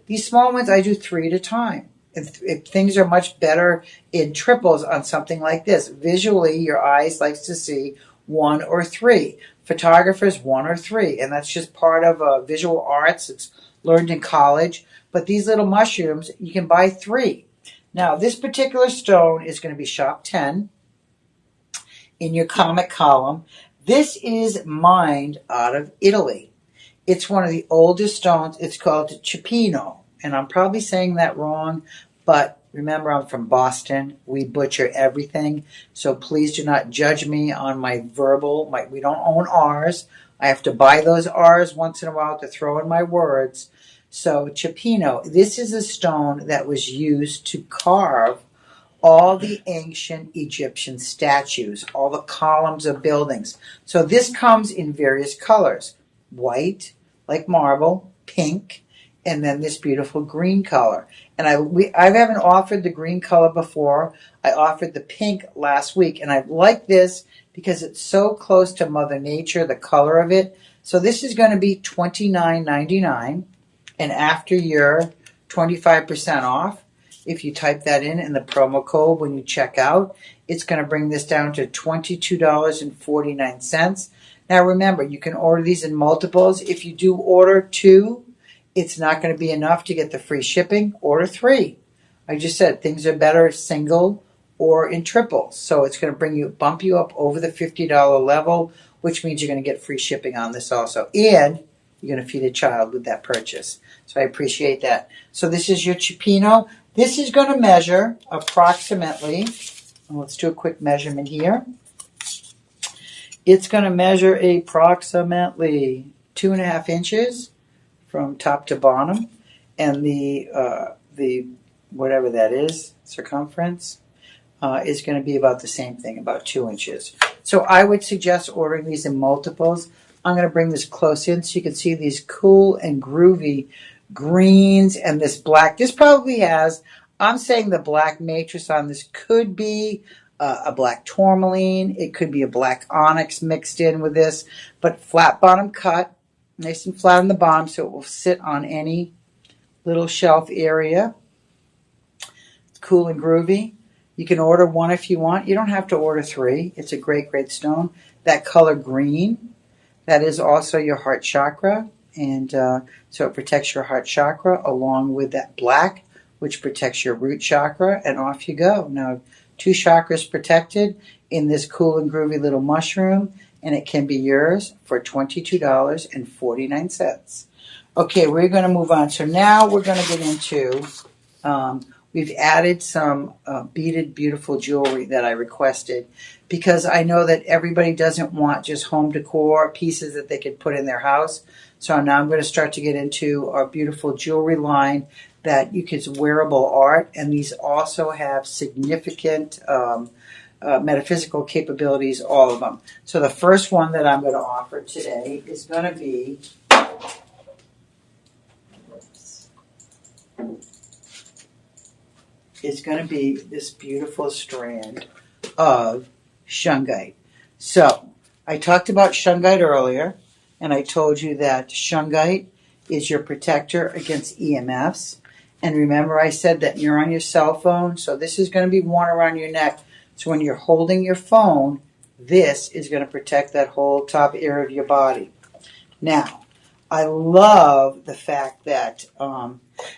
these small ones, I do 3 at a time. If things are much better in triples on something like this. Visually, your eyes likes to see 1 or 3. Photographers, 1 or 3. And that's just part of visual arts. It's learned in college. But these little mushrooms, you can buy 3. Now, this particular stone is going to be shop 10 in your comic column. This is mined out of Italy. It's one of the oldest stones. It's called Cipino. And I'm probably saying that wrong, but remember, I'm from Boston. We butcher everything. So please do not judge me on my verbal. We don't own R's. I have to buy those R's once in a while to throw in my words. So Cipino, this is a stone that was used to carve all the ancient Egyptian statues, all the columns of buildings. So this comes in various colors. White, like marble, pink, and then this beautiful green color. And I haven't offered the green color before. I offered the pink last week, and I like this because it's so close to Mother Nature, the color of it. So this is going to be $29.99, and after your 25% off, if you type that in the promo code when you check out, it's going to bring this down to $22.49. Now remember, you can order these in multiples. If you do order 2, it's not going to be enough to get the free shipping. Order 3. I just said things are better single or in triples. So it's going to bump you up over the $50 level, which means you're going to get free shipping on this also. And you're going to feed a child with that purchase. So I appreciate that. So this is your Cipino. This is going to measure approximately, let's do a quick measurement here. It's going to measure approximately 2.5 inches from top to bottom, and the whatever that is, circumference, is going to be about the same thing, about 2 inches. So I would suggest ordering these in multiples. I'm going to bring this close in so you can see these cool and groovy greens and this black. This probably has, I'm saying the black matrix on this could be a black tourmaline. It could be a black onyx mixed in with this, but flat bottom cut, nice and flat on the bottom so it will sit on any little shelf area. It's cool and groovy. You can order 1 if you want. You don't have to order 3. It's a great, great stone. That color green, that is also your heart chakra. And so it protects your heart chakra along with that black, which protects your root chakra. And off you go. Now, 2 chakras protected in this cool and groovy little mushroom. And it can be yours for $22.49. Okay, we're going to move on. So now we're going to get into we've added some beaded beautiful jewelry that I requested because I know that everybody doesn't want just home decor pieces that they could put in their house. So now I'm going to start to get into our beautiful jewelry line that you can wearable art, and these also have significant metaphysical capabilities, all of them. So the first one that I'm going to offer today is going to be this beautiful strand of shungite. So I talked about shungite earlier, and I told you that shungite is your protector against EMFs. And remember, I said that you're on your cell phone, so this is going to be worn around your neck. So when you're holding your phone, this is going to protect that whole top area of your body. Now, I love the fact that,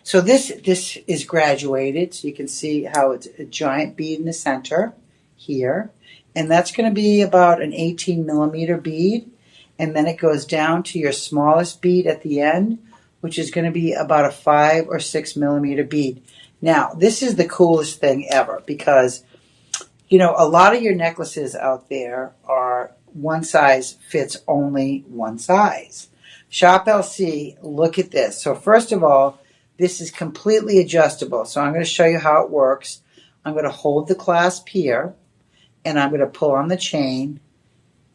so this is graduated, so you can see how it's a giant bead in the center here. And that's going to be about an 18 millimeter bead. And then it goes down to your smallest bead at the end, which is going to be about a 5 or 6 millimeter bead. Now, this is the coolest thing ever because, you know, a lot of your necklaces out there are one size fits only one size. Shop LC, look at this. So first of all, this is completely adjustable. So I'm going to show you how it works. I'm going to hold the clasp here, and I'm going to pull on the chain,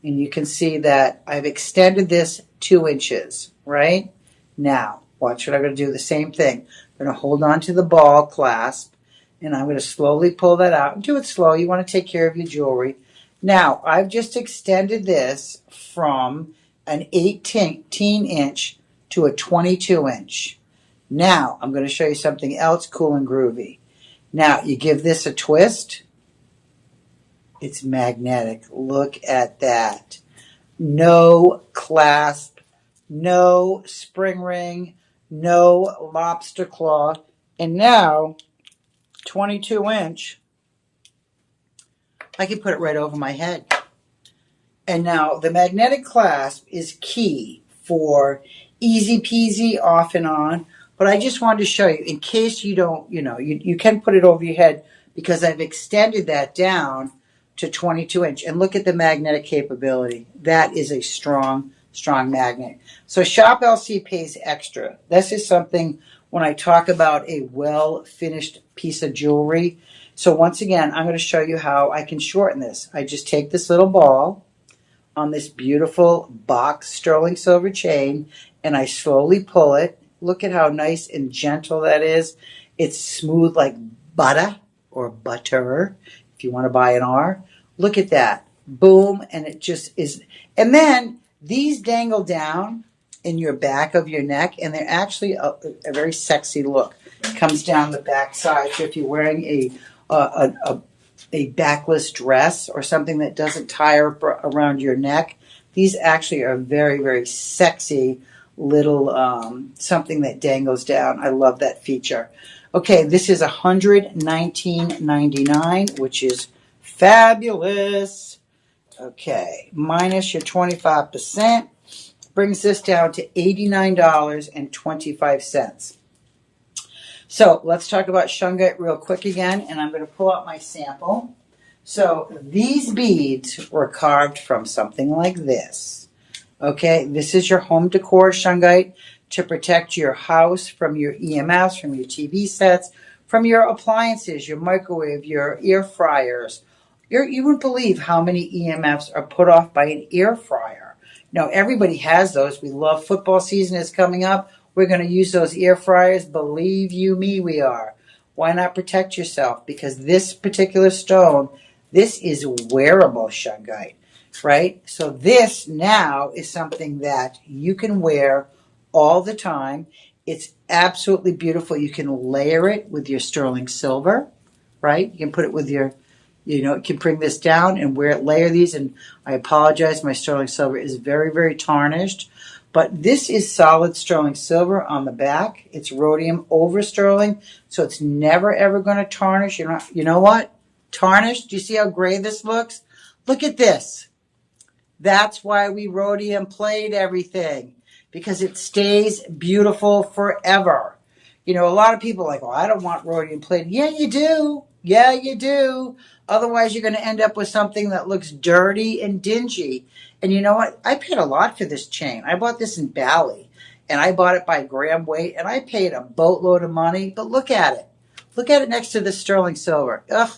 and you can see that I've extended this 2 inches, right? Now, watch what I'm going to do. The same thing. I'm going to hold on to the ball clasp, and I'm going to slowly pull that out. Do it slow. You want to take care of your jewelry. Now, I've just extended this from an 18 inch to a 22 inch. Now, I'm going to show you something else cool and groovy. Now, you give this a twist. It's magnetic. Look at that. No clasp, no spring ring, no lobster claw. And now, 22 inch, I can put it right over my head. And now the magnetic clasp is key for easy peasy off and on. But I just wanted to show you, in case you don't, you can put it over your head because I've extended that down to 22 inch. And look at the magnetic capability. That is a strong, strong magnet. So Shop LC pays extra. This is something when I talk about a well-finished piece of jewelry. So once again, I'm going to show you how I can shorten this. I just take this little ball on this beautiful box sterling silver chain, and I slowly pull it. Look at how nice and gentle that is. It's smooth like butter or butter, if you want to buy an R. Look at that. Boom, and it just is. And then these dangle down in your back of your neck, and they're actually a very sexy look. It comes down the back side. So if you're wearing a backless dress or something that doesn't tie around your neck, these actually are very, very sexy little something that dangles down. I love that feature. Okay, this is $119.99, which is fabulous. Okay, minus your 25% brings this down to $89.25. So let's talk about shungite real quick again, and I'm going to pull out my sample. So these beads were carved from something like this. Okay, this is your home decor shungite to protect your house from your EMFs, from your TV sets, from your appliances, your microwave, your air fryers. You wouldn't believe how many EMFs are put off by an air fryer. Now, everybody has those. We love football season is coming up. We're going to use those air fryers. Believe you me, we are. Why not protect yourself? Because this particular stone, this is wearable shungite, right? So this now is something that you can wear all the time. It's absolutely beautiful. You can layer it with your sterling silver, right? You can put it with your, you can bring this down and layer these. And I apologize, my sterling silver is very, very tarnished. But this is solid sterling silver on the back. It's rhodium over sterling, so it's never, ever going to tarnish. You know what? Tarnished? Do you see how gray this looks? Look at this. That's why we rhodium plate everything, because it stays beautiful forever. You know, a lot of people are like, well, I don't want rhodium plated. Yeah, you do. Yeah, you do. Otherwise, you're going to end up with something that looks dirty and dingy. And you know what? I paid a lot for this chain. I bought this in Bali, and I bought it by gram weight, and I paid a boatload of money. But look at it. Look at it next to the sterling silver. Ugh.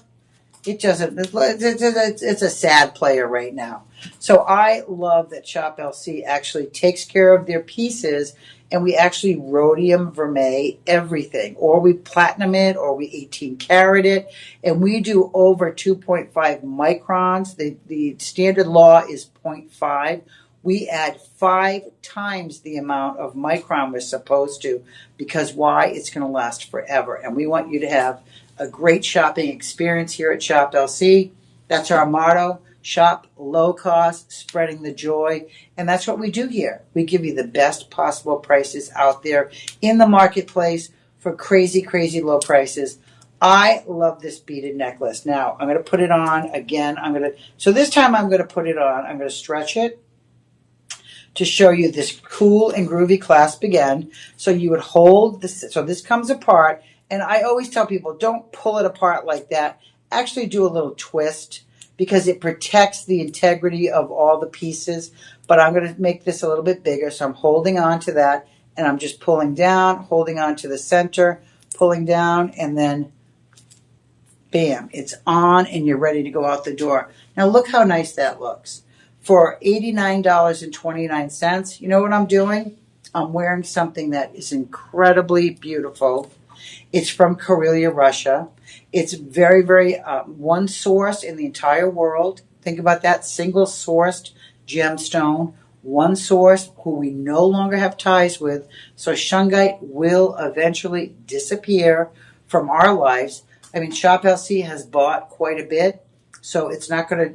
It doesn't. It's a sad player right now. So I love that Shop LC actually takes care of their pieces, and we actually rhodium vermeil everything, or we platinum it, or we 18 karat it, and we do over 2.5 microns. The standard law is 0.5. We add 5 times the amount of micron we're supposed to, because why? It's going to last forever, and we want you to have a great shopping experience here at Shop LC. That's our motto: shop low cost, spreading the joy. And that's what we do here. We give you the best possible prices out there in the marketplace for crazy, crazy low prices. I love this beaded necklace. Now, I'm going to put it on again. So this time I'm going to put it on. I'm going to stretch it to show you this cool and groovy clasp again. So you would hold this. So this comes apart. And I always tell people, don't pull it apart like that. Actually do a little twist, because it protects the integrity of all the pieces. But I'm going to make this a little bit bigger. So I'm holding on to that, and I'm just pulling down, holding on to the center, pulling down, and then bam, it's on, and you're ready to go out the door. Now look how nice that looks. For $89.29, you know what I'm doing? I'm wearing something that is incredibly beautiful. It's from Karelia, Russia. It's very, very one source in the entire world. Think about that, single sourced gemstone, one source who we no longer have ties with. So shungite will eventually disappear from our lives. I mean, Shop LC has bought quite a bit, so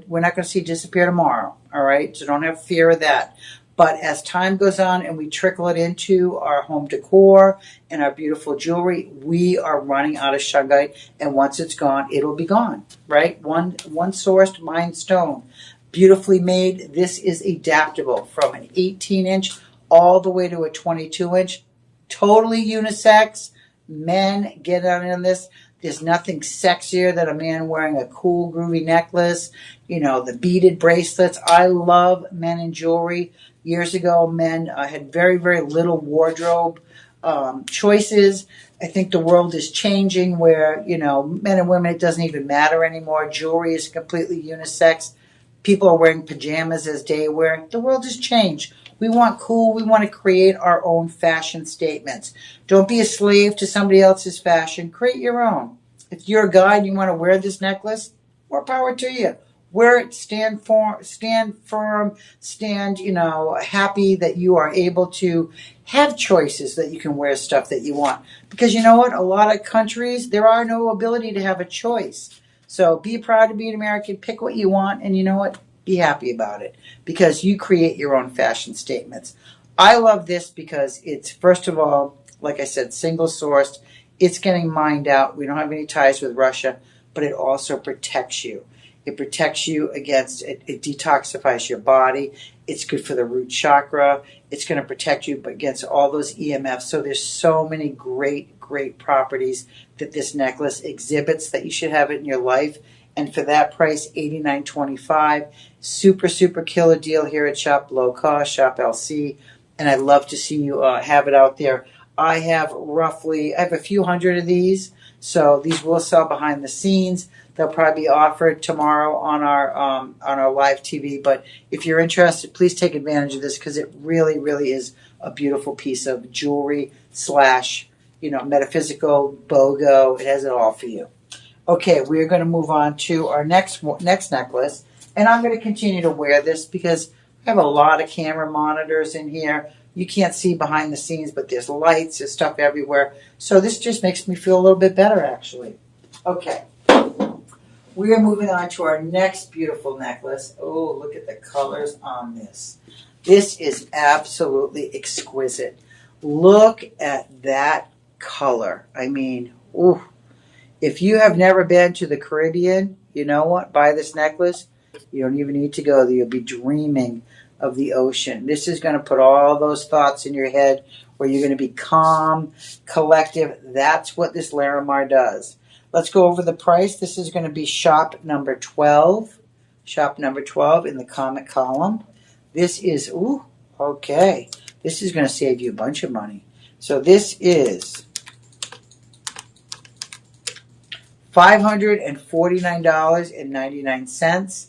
we're not gonna see it disappear tomorrow. All right, so don't have fear of that. But as time goes on and we trickle it into our home decor and our beautiful jewelry, we are running out of shungite. And once it's gone, it'll be gone, right? One sourced mined stone, beautifully made. This is adaptable from an 18-inch all the way to a 22-inch. Totally unisex. Men get on this. There's nothing sexier than a man wearing a cool, groovy necklace. You know, the beaded bracelets. I love men in jewelry. Years ago, men had very, very little wardrobe choices. I think the world is changing where, you know, men and women, it doesn't even matter anymore. Jewelry is completely unisex. People are wearing pajamas as day wear. The world has changed. We want cool. We want to create our own fashion statements. Don't be a slave to somebody else's fashion. Create your own. If you're a guy and you want to wear this necklace, more power to you. Wear it, stand firm, stand, you know, happy that you are able to have choices, that you can wear stuff that you want. Because you know what? A lot of countries, there are no ability to have a choice. So be proud to be an American, pick what you want, and you know what? Be happy about it, because you create your own fashion statements. I love this because it's, first of all, like I said, single sourced. It's getting mined out. We don't have any ties with Russia, but it also protects you. It protects you against, it detoxifies your body. It's good for the root chakra. It's going to protect you against all those EMFs. So there's so many great, great properties that this necklace exhibits that you should have it in your life. And for that price, $89.25. Super, super killer deal here at Shop Low Cost, Shop LC. And I'd love to see you have it out there. I have a few hundred of these. So these will sell behind the scenes. They'll probably be offered tomorrow on our live TV. But if you're interested, please take advantage of this, because it really, really is a beautiful piece of jewelry slash, you know, metaphysical BOGO. It has it all for you. Okay, we're going to move on to our next necklace, and I'm going to continue to wear this because I have a lot of camera monitors in here. You can't see behind the scenes, but there's lights, there's stuff everywhere. So this just makes me feel a little bit better, actually. Okay. We are moving on to our next beautiful necklace. Oh, look at the colors on this. This is absolutely exquisite. Look at that color. I mean, ooh. If you have never been to the Caribbean, you know what? Buy this necklace. You don't even need to go there. You'll be dreaming of the ocean. This is going to put all those thoughts in your head where you're going to be calm, collective. That's what this Larimar does. Let's go over the price. This is going to be shop number 12. Shop number 12 in the comment column. This is, ooh, okay. This is going to save you a bunch of money. So this is $549.99.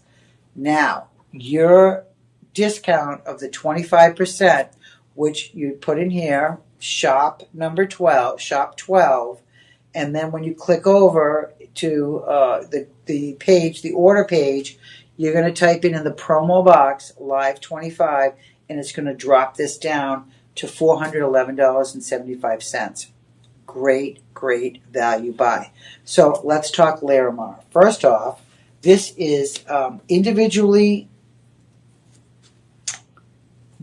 Now, your discount of the 25%, which you put in here, shop number 12, shop 12, and then when you click over to the page, the order page, you're going to type in the promo box, live 25, and it's going to drop this down to $411.75. Great, great value buy. So let's talk Larimar. First off, this is individually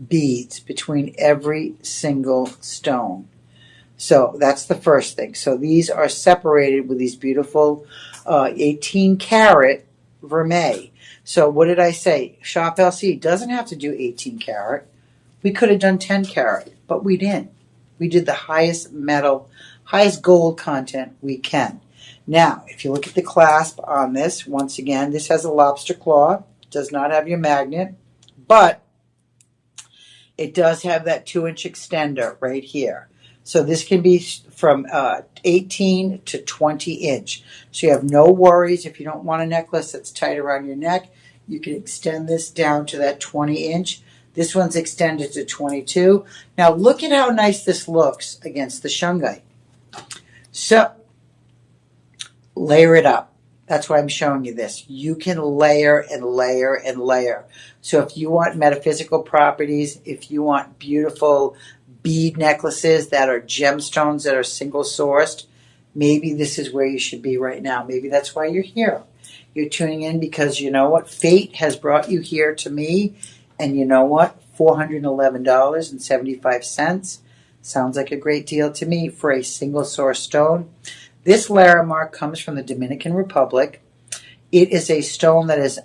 beads between every single stone. So that's the first thing. So these are separated with these beautiful 18 karat vermeil. So what did I say? Shop LC doesn't have to do 18 karat. We could have done 10 karat, but we didn't. We did the highest metal, highest gold content we can. Now, if you look at the clasp on this, once again, this has a lobster claw, does not have your magnet, but it does have that 2-inch extender right here. So this can be from 18 to 20 inch. So you have no worries if you don't want a necklace that's tight around your neck. You can extend this down to that 20 inch. This one's extended to 22. Now look at how nice this looks against the shungite. So layer it up. That's why I'm showing you this. You can layer and layer and layer. So if you want metaphysical properties, if you want beautiful bead necklaces that are gemstones that are single sourced, maybe this is where you should be right now. Maybe that's why you're here. You're tuning in because you know what? Fate has brought you here to me. And you know what? $411.75 sounds like a great deal to me for a single source stone. This Larimar comes from the Dominican Republic. It is a stone that is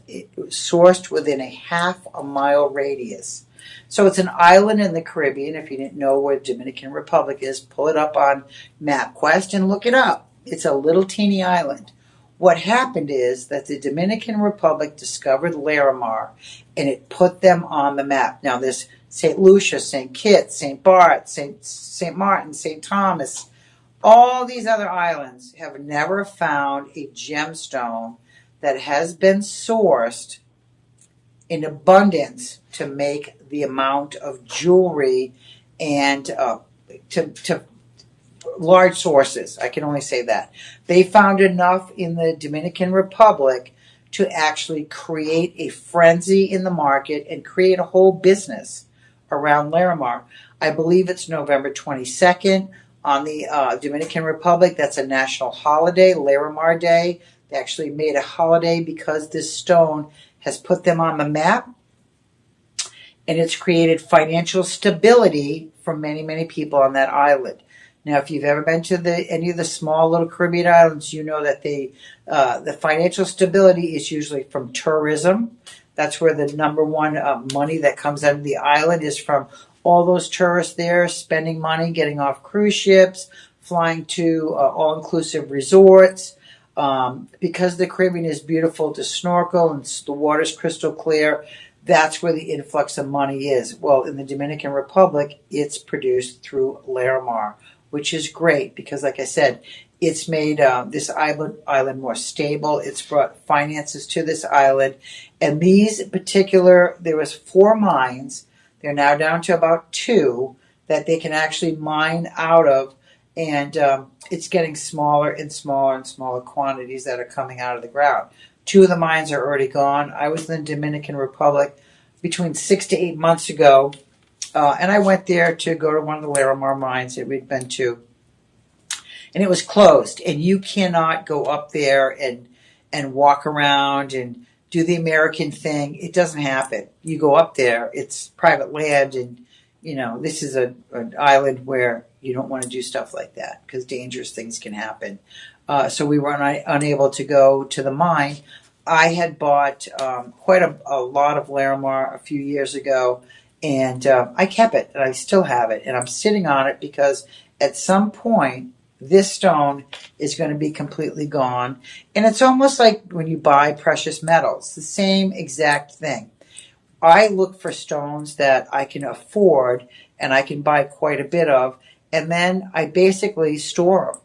sourced within a half-a-mile radius. So it's an island in the Caribbean. If you didn't know where Dominican Republic is, pull it up on MapQuest and look it up. It's a little teeny island. What happened is that the Dominican Republic discovered Larimar, and it put them on the map. Now there's St. Lucia, St. Kitts, St. Bart, St. Martin, St. Thomas. All these other islands have never found a gemstone that has been sourced in abundance to make the amount of jewelry and to large sources. I can only say that. They found enough in the Dominican Republic to actually create a frenzy in the market and create a whole business around Larimar. I believe it's November 22nd on the Dominican Republic. That's a national holiday, Larimar Day. They actually made a holiday because this stone has put them on the map, and it's created financial stability for many, many people on that island. Now, if you've ever been to any of the small little Caribbean islands, you know that the financial stability is usually from tourism. That's where the number one money that comes out of the island is from all those tourists there spending money, getting off cruise ships, flying to all-inclusive resorts. Because the Caribbean is beautiful to snorkel and the water's crystal clear, that's where the influx of money is. Well, in the Dominican Republic, it's produced through Larimar, which is great because, like I said, it's made this island more stable. It's brought finances to this island. And these particular, there was 4 mines. They're now down to about 2 that they can actually mine out of. And it's getting smaller and smaller and smaller quantities that are coming out of the ground. 2 of the mines are already gone. I was in the Dominican Republic between 6 to 8 months ago. And I went there to go to one of the Larimar mines that we'd been to. And it was closed. And you cannot go up there and walk around and do the American thing. It doesn't happen. You go up there, it's private land, and you know, this is an island where you don't want to do stuff like that because dangerous things can happen. So we were unable to go to the mine. I had bought quite a lot of Larimar a few years ago, And I kept it, and I still have it, and I'm sitting on it because at some point this stone is going to be completely gone. And it's almost like when you buy precious metals, the same exact thing. I look for stones that I can afford and I can buy quite a bit of, and then I basically store them.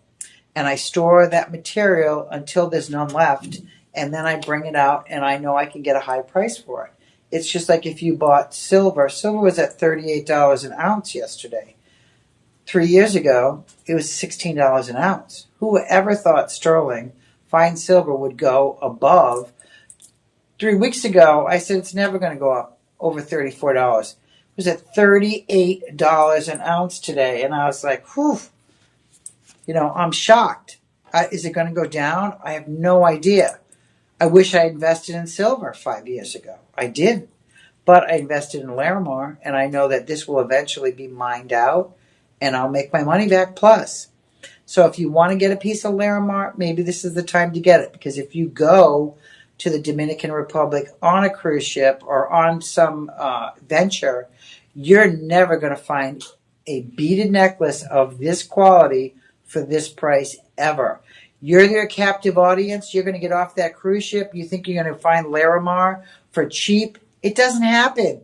And I store that material until there's none left, and then I bring it out and I know I can get a high price for it. It's just like if you bought silver. Silver was at $38 an ounce yesterday. 3 years ago, it was $16 an ounce. Who ever thought sterling, fine silver, would go above? 3 weeks ago, I said it's never going to go up over $34. It was at $38 an ounce today, and I was like, whew, I'm shocked. Is it going to go down? I have no idea. I wish I invested in silver 5 years ago. I did. But I invested in Larimar, and I know that this will eventually be mined out, and I'll make my money back plus. So if you want to get a piece of Larimar, maybe this is the time to get it. Because if you go to the Dominican Republic on a cruise ship or on some venture, you're never going to find a beaded necklace of this quality for this price ever. You're their captive audience. You're going to get off that cruise ship. You think you're going to find Larimar for cheap? It doesn't happen.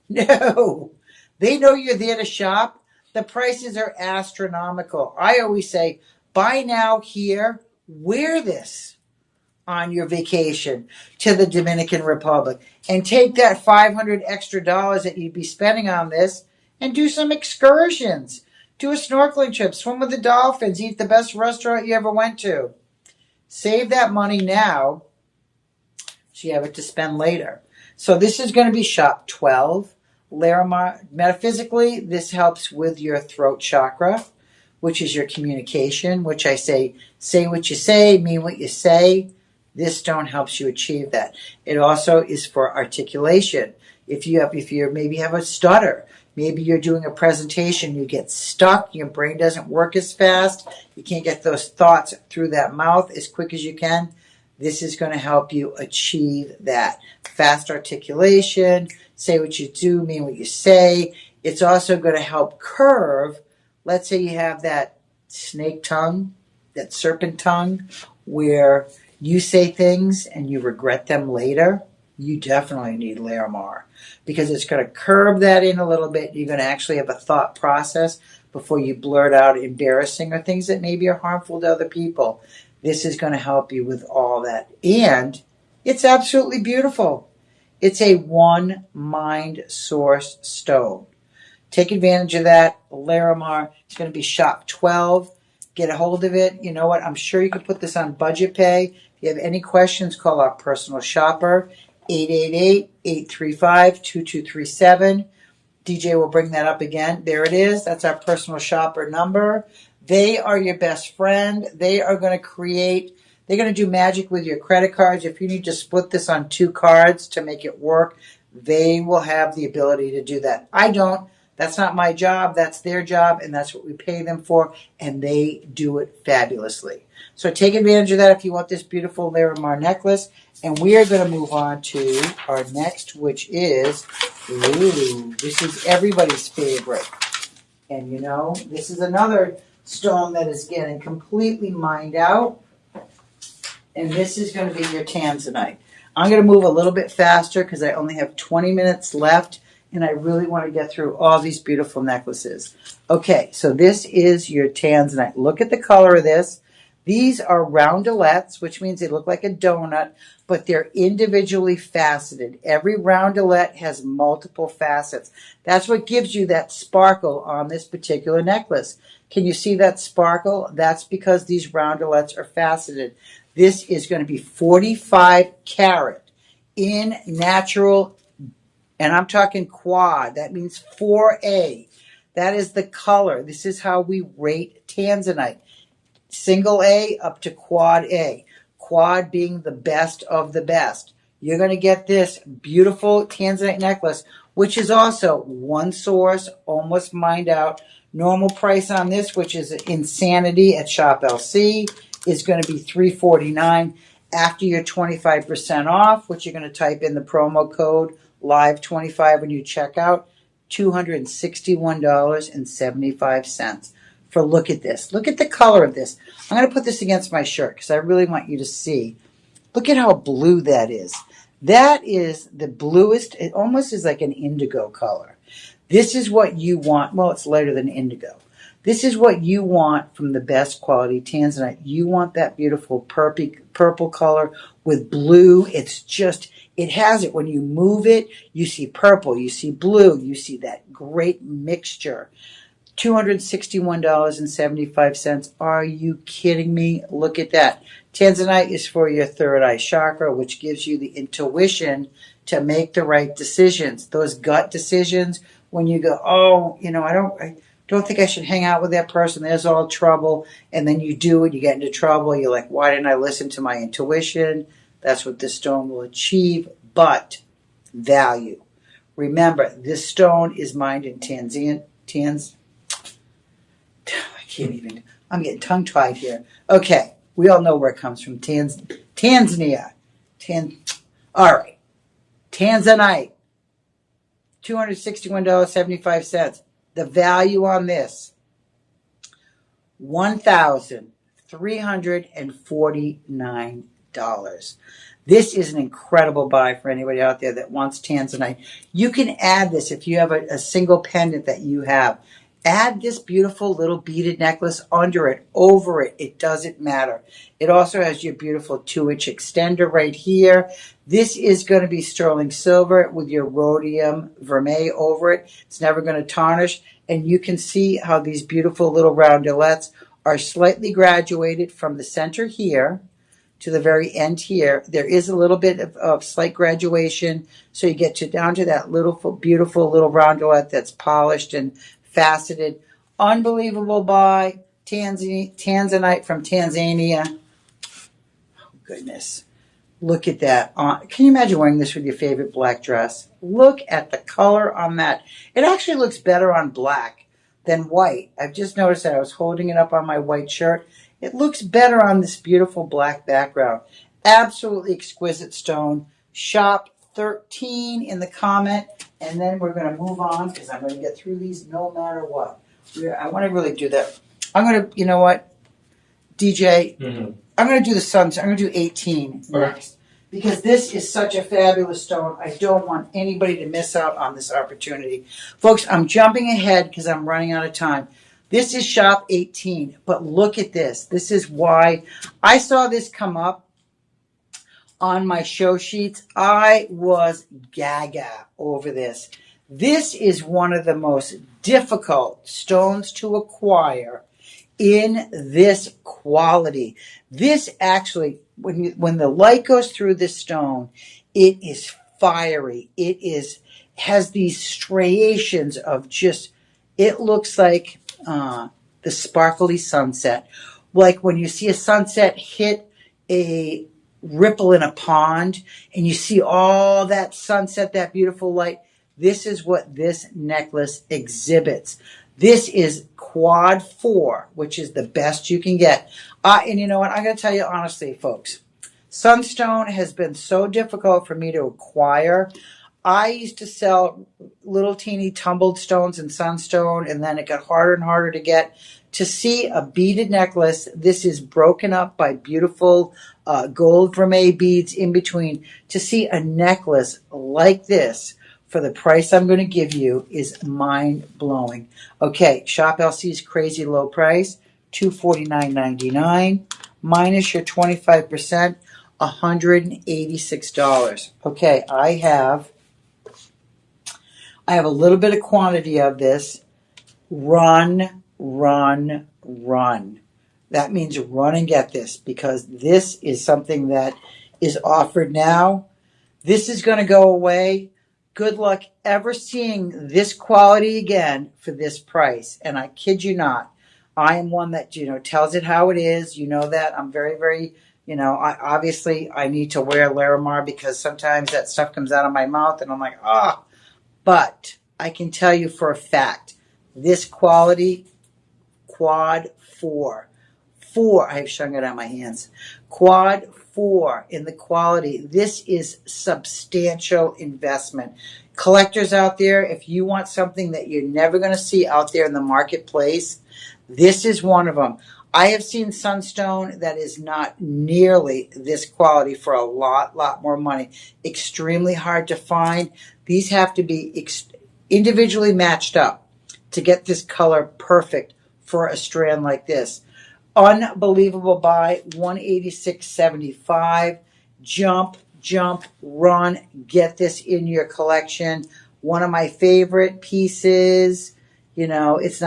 No. They know you're there to shop. The prices are astronomical. I always say, buy now here, wear this on your vacation to the Dominican Republic, and take that $500 extra that you'd be spending on this and do some excursions. Do a snorkeling trip, swim with the dolphins, eat the best restaurant you ever went to. Save that money now so you have it to spend later. So this is going to be shop 12. Larimar, metaphysically, this helps with your throat chakra, which is your communication, which I say what you say, mean what you say. This stone helps you achieve that. It also is for articulation. If you maybe have a stutter, maybe you're doing a presentation, you get stuck, your brain doesn't work as fast, you can't get those thoughts through that mouth as quick as you can. This is going to help you achieve that. Fast articulation, say what you do, mean what you say. It's also going to help curve. Let's say you have that snake tongue, that serpent tongue, where you say things and you regret them later. You definitely need Larimar because it's going to curve that in a little bit. You're going to actually have a thought process before you blurt out embarrassing or things that maybe are harmful to other people. This is going to help you with all that. And it's absolutely beautiful. It's a one mind source stone. Take advantage of that. Larimar. It's going to be shop 12. Get a hold of it. You know what? I'm sure you can put this on budget pay. If you have any questions, call our personal shopper, 888-835-2237. DJ will bring that up again. There it is. That's our personal shopper number. They are your best friend. They are going to they're going to do magic with your credit cards. If you need to split this on 2 cards to make it work, they will have the ability to do that. I don't. That's not my job. That's their job, and that's what we pay them for, and they do it fabulously. So take advantage of that if you want this beautiful Larimar necklace. And we are going to move on to our next, which is, this is everybody's favorite. And this is another stone that is getting completely mined out. And this is going to be your tanzanite. I'm going to move a little bit faster because I only have 20 minutes left. And I really want to get through all these beautiful necklaces. Okay, so this is your tanzanite. Look at the color of this. These are roundelettes, which means they look like a donut, but they're individually faceted. Every roundelette has multiple facets. That's what gives you that sparkle on this particular necklace. Can you see that sparkle? That's because these roundelettes are faceted. This is going to be 45 carat in natural, and I'm talking quad. That means 4A. That is the color. This is how we rate tanzanite. Single A up to quad A. Quad being the best of the best. You're going to get this beautiful tanzanite necklace, which is also one source, almost mined out. Normal price on this, which is insanity at Shop LC, is going to be $349. After your 25% off, which you're going to type in the promo code LIVE25 when you check out, $261.75 for look at this. Look at the color of this. I'm going to put this against my shirt because I really want you to see. Look at how blue that is. That is the bluest. It almost is like an indigo color. This is what you want. Well, it's lighter than indigo. This is what you want from the best quality tanzanite. You want that beautiful purple color with blue. It's just, it has it. When you move it, you see purple, you see blue, you see that great mixture. $261.75. Are you kidding me? Look at that. Tanzanite is for your third eye chakra, which gives you the intuition to make the right decisions. Those gut decisions when you go, oh, I don't think I should hang out with that person. There's all trouble. And then you do it, you get into trouble. You're like, why didn't I listen to my intuition? That's what this stone will achieve. But value. Remember, this stone is mined in I'm getting tongue-tied here. Okay, we all know where it comes from. Tanzania. All right. Tanzanite. $261.75. The value on this, $1,349. This is an incredible buy for anybody out there that wants tanzanite. You can add this if you have a single pendant that you have. Add this beautiful little beaded necklace under it, over it. It doesn't matter. It also has your beautiful 2-inch extender right here. This is going to be sterling silver with your rhodium vermeil over it. It's never going to tarnish. And you can see how these beautiful little roundelettes are slightly graduated from the center here to the very end here. There is a little bit of slight graduation. So you get down to that little beautiful little roundelette that's polished and faceted. Unbelievable buy. Tanzanite from Tanzania. Oh, goodness. Look at that. Can you imagine wearing this with your favorite black dress? Look at the color on that. It actually looks better on black than white. I've just noticed that. I was holding it up on my white shirt. It looks better on this beautiful black background. Absolutely exquisite stone. Shop 13 in the comment, and then we're going to move on because I'm going to get through these no matter what. I want to really do that. I'm going to, you know what, DJ, I'm going to do the sunset. I'm going to do 18 next because this is such a fabulous stone. I don't want anybody to miss out on this opportunity. Folks, I'm jumping ahead because I'm running out of time. This is shop 18, but look at this. This is why I saw this come up on my show sheets. I was gaga over this. This is one of the most difficult stones to acquire in this quality. This actually, when the light goes through this stone, it is fiery. It has these striations of just, it looks like the sparkly sunset. Like when you see a sunset hit a ripple in a pond and you see all that sunset, that beautiful light. This is what this necklace exhibits. This is quad 4, which is the best you can get. And you know what? I'm going to tell you honestly, folks. Sunstone has been so difficult for me to acquire. I used to sell little teeny tumbled stones in sunstone, and then it got harder and harder to get. To see a beaded necklace, this is broken up by beautiful gold vermeil beads in between. To see a necklace like this for the price I'm going to give you is mind-blowing. Okay, Shop LC's crazy low price, $249.99, minus your 25%, $186. Okay, I have a little bit of quantity of this. Run. That means run and get this because this is something that is offered now. This is going to go away. Good luck ever seeing this quality again for this price. And I kid you not, I am one that, tells it how it is. You know that. I'm very, very, I need to wear Larimar because sometimes that stuff comes out of my mouth and I'm like, But I can tell you for a fact, this quality, quad 4. I have strung it on my hands. Quad 4 in the quality. This is substantial investment. Collectors out there, if you want something that you're never going to see out there in the marketplace, this is one of them. I have seen sunstone that is not nearly this quality for a lot more money. Extremely hard to find. These have to be individually matched up to get this color perfect for a strand like this. Unbelievable buy, $186.75. Jump, run, get this in your collection. One of my favorite pieces. You know, it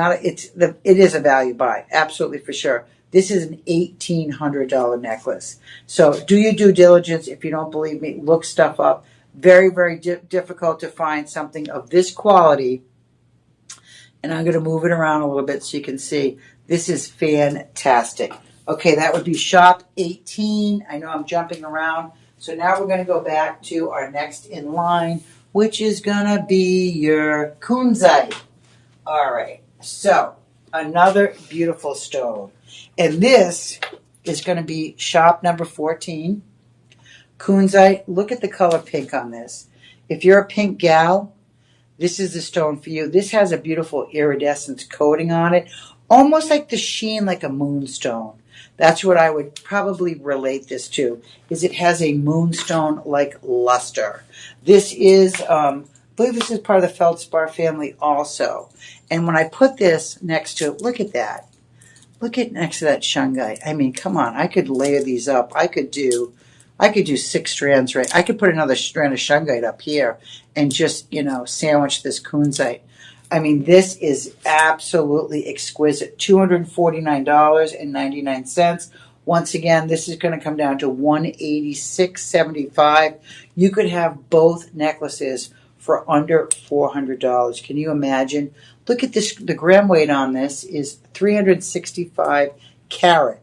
is a value buy, absolutely for sure. This is an $1,800 necklace. So do your due diligence. If you don't believe me, look stuff up. Very difficult to find something of this quality. And I'm going to move it around a little bit so you can see. This is fantastic. Okay, that would be shop 18. I know I'm jumping around. So now we're going to go back to our next in line, which is going to be your kunzite. All right, so another beautiful stone. And this is going to be shop number 14. Kunzite, look at the color pink on this. If you're a pink gal, this is the stone for you. This has a beautiful iridescent coating on it, almost like the sheen like a moonstone. That's what I would probably relate this to, is it has a moonstone-like luster. This is, I believe this is part of the feldspar family also. And when I put this next to it, look at that. Look at next to that shungite. I mean, come on. I could layer these up. I could do 6 strands, right? I could put another strand of shungite up here and just, sandwich this kunzite. I mean, this is absolutely exquisite. $249.99. Once again, this is going to come down to $186.75. You could have both necklaces for under $400. Can you imagine? Look at this. The gram weight on this is 365 carat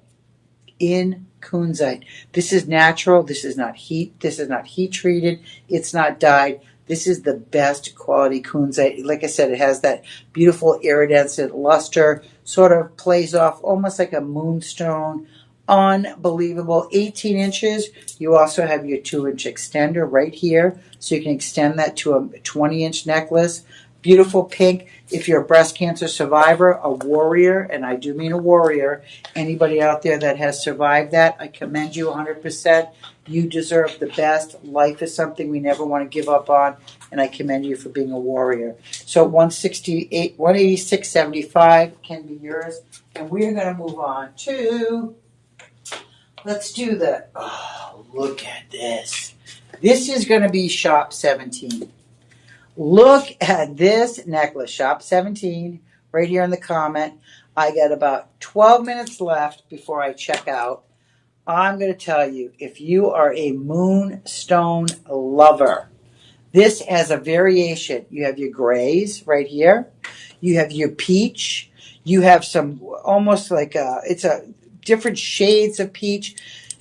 in kunzite. This is natural. This is not heat. This is not heat treated. It's not dyed. This is the best quality kunzite. Like I said, it has that beautiful iridescent luster, sort of plays off almost like a moonstone. Unbelievable. 18 inches. You also have your 2-inch extender right here, so you can extend that to a 20-inch necklace. Beautiful pink. If you're a breast cancer survivor, a warrior, and I do mean a warrior, anybody out there that has survived that, I commend you 100%. You deserve the best. Life is something we never want to give up on, and I commend you for being a warrior. So $186.75 can be yours, and we're going to move on to, let's do look at this. This is going to be shop 17. Look at this necklace, shop 17, right here in the comment. I got about 12 minutes left before I check out. I'm going to tell you, if you are a moonstone lover, this has a variation. You have your grays right here. You have your peach. You have some almost like it's a different shades of peach.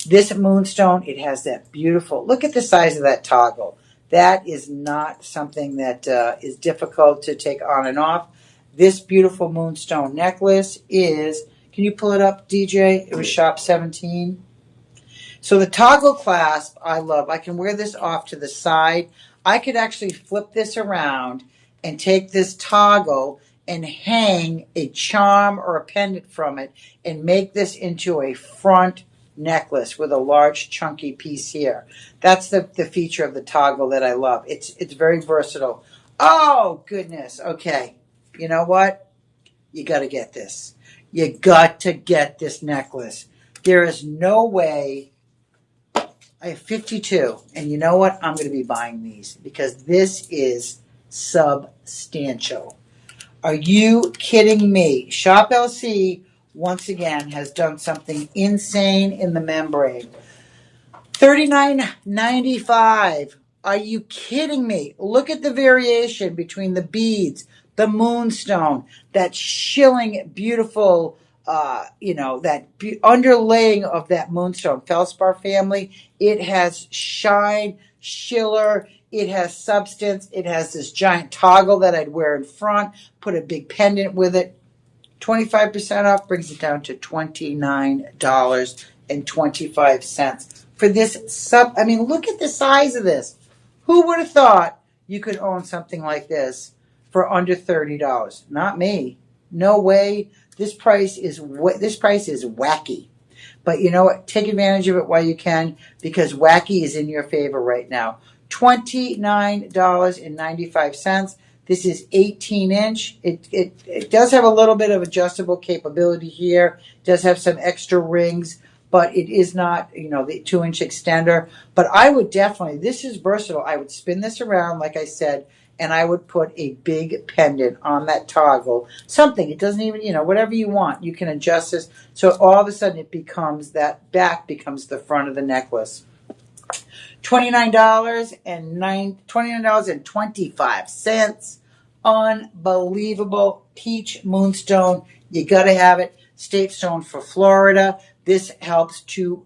This moonstone, it has that beautiful, look at the size of that toggle. That is not something that is difficult to take on and off. This beautiful moonstone necklace is, can you pull it up, DJ? It was shop 17. So the toggle clasp, I love. I can wear this off to the side. I could actually flip this around and take this toggle and hang a charm or a pendant from it and make this into a front necklace with a large chunky piece here. That's the feature of the toggle that I love. It's very versatile. Oh, goodness. Okay. You know what? You got to get this. You got to get this necklace. There is no way. I have 52, and you know what? I'm going to be buying these because this is substantial. Are you kidding me? Shop LC, once again, has done something insane in the membrane. $39.95. Are you kidding me? Look at the variation between the beads, the moonstone, that shilling, beautiful, underlaying of that moonstone. Feldspar family, it has shine, schiller, it has substance, it has this giant toggle that I'd wear in front, put a big pendant with it. 25% off brings it down to $29 for this sub. I mean, look at the size of this. Who would have thought you could own something like this for under $30? Not me. No way. This price is wacky. But you know what? Take advantage of it while you can, because wacky is in your favor right now. $29.95. This is 18-inch. It does have a little bit of adjustable capability here. It does have some extra rings, but it is not, the 2-inch extender. But I would definitely, this is versatile. I would spin this around, like I said, and I would put a big pendant on that toggle. Something, it doesn't even, whatever you want. You can adjust this. So all of a sudden it becomes, that back becomes the front of the necklace. $29.25. Unbelievable. Peach moonstone. You got to have it. State stone for Florida. This helps to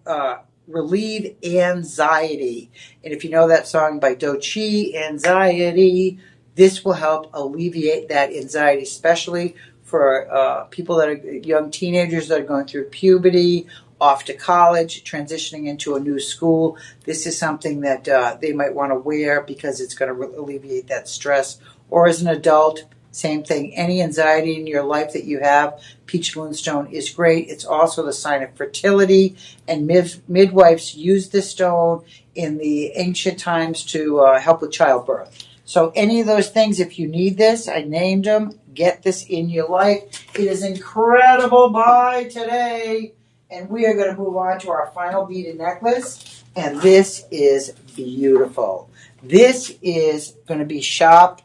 relieve anxiety. And if you know that song by Doechii, Anxiety, this will help alleviate that anxiety, especially for people that are young teenagers that are going through puberty, off to college, transitioning into a new school. This is something that they might want to wear because it's going to alleviate that stress. Or as an adult, same thing. Any anxiety in your life that you have, peach moonstone is great. It's also the sign of fertility, and midwives used this stone in the ancient times to help with childbirth. So any of those things, if you need this, I named them, get this in your life. It is incredible buy today. And we are going to move on to our final beaded necklace. And this is beautiful. This is going to be shop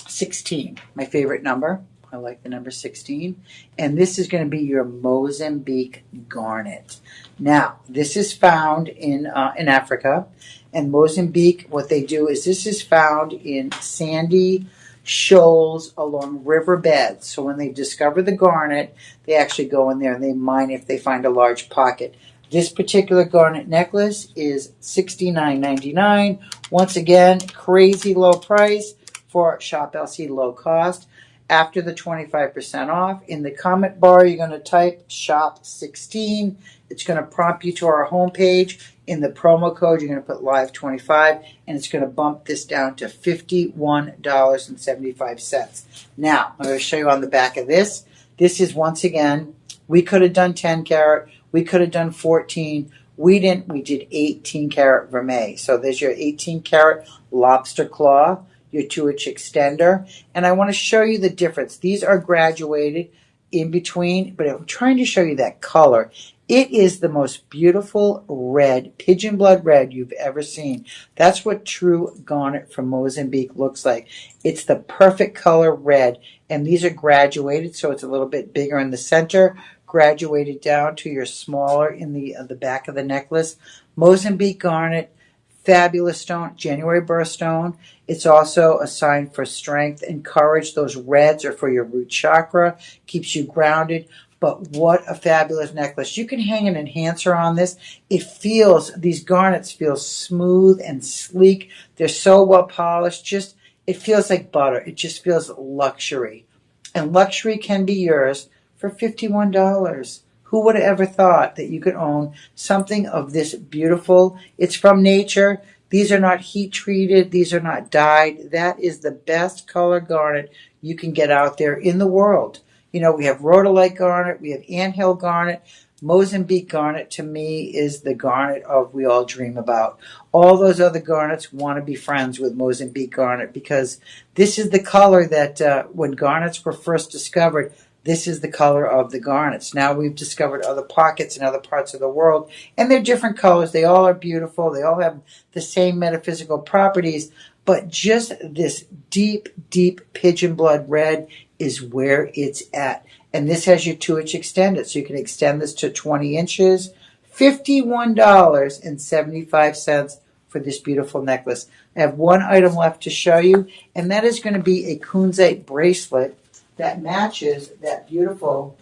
16, my favorite number. I like the number 16. And this is going to be your Mozambique garnet. Now, this is found in Africa. And Mozambique, what they do is this is found in sandy shoals along riverbeds. So when they discover the garnet, they actually go in there and they mine if they find a large pocket. This particular garnet necklace is $69.99. Once again, crazy low price for Shop LC, low cost. After the 25% off, in the comment bar, you're going to type Shop 16. It's going to prompt you to our homepage. In the promo code, you're going to put Live 25, and it's going to bump this down to $51.75. Now, I'm going to show you on the back of this. This is, once again, we could have done 10 karat. We could have done 14. We didn't. We did 18 karat vermeil. So there's your 18 karat lobster claw, your 2-inch extender. And I want to show you the difference. These are graduated in between, but I'm trying to show you that color. It is the most beautiful red, pigeon blood red you've ever seen. That's what true garnet from Mozambique looks like. It's the perfect color red, and these are graduated, so it's a little bit bigger in the center, graduated down to your smaller in the back of the necklace. Mozambique garnet, fabulous stone, January birthstone. It's also a sign for strength and courage. Those reds are for your root chakra, keeps you grounded. But what a fabulous necklace. You can hang an enhancer on this. These garnets feel smooth and sleek. They're so well polished. It feels like butter. It just feels luxury. And luxury can be yours for $51. Who would have ever thought that you could own something of this beautiful? It's from nature. These are not heat treated. These are not dyed. That is the best color garnet you can get out there in the world. We have rhodolite garnet, we have anthill garnet. Mozambique garnet, to me, is the garnet we all dream about. All those other garnets want to be friends with Mozambique garnet because this is the color that when garnets were first discovered, this is the color of the garnets. Now we've discovered other pockets in other parts of the world, and they're different colors. They all are beautiful. They all have the same metaphysical properties, but just this deep, deep pigeon blood red is where it's at. And this has your 2-inch extended, so you can extend this to 20 inches. $51.75 for this beautiful necklace. I have one item left to show you, and that is going to be a kunzite bracelet that matches that beautiful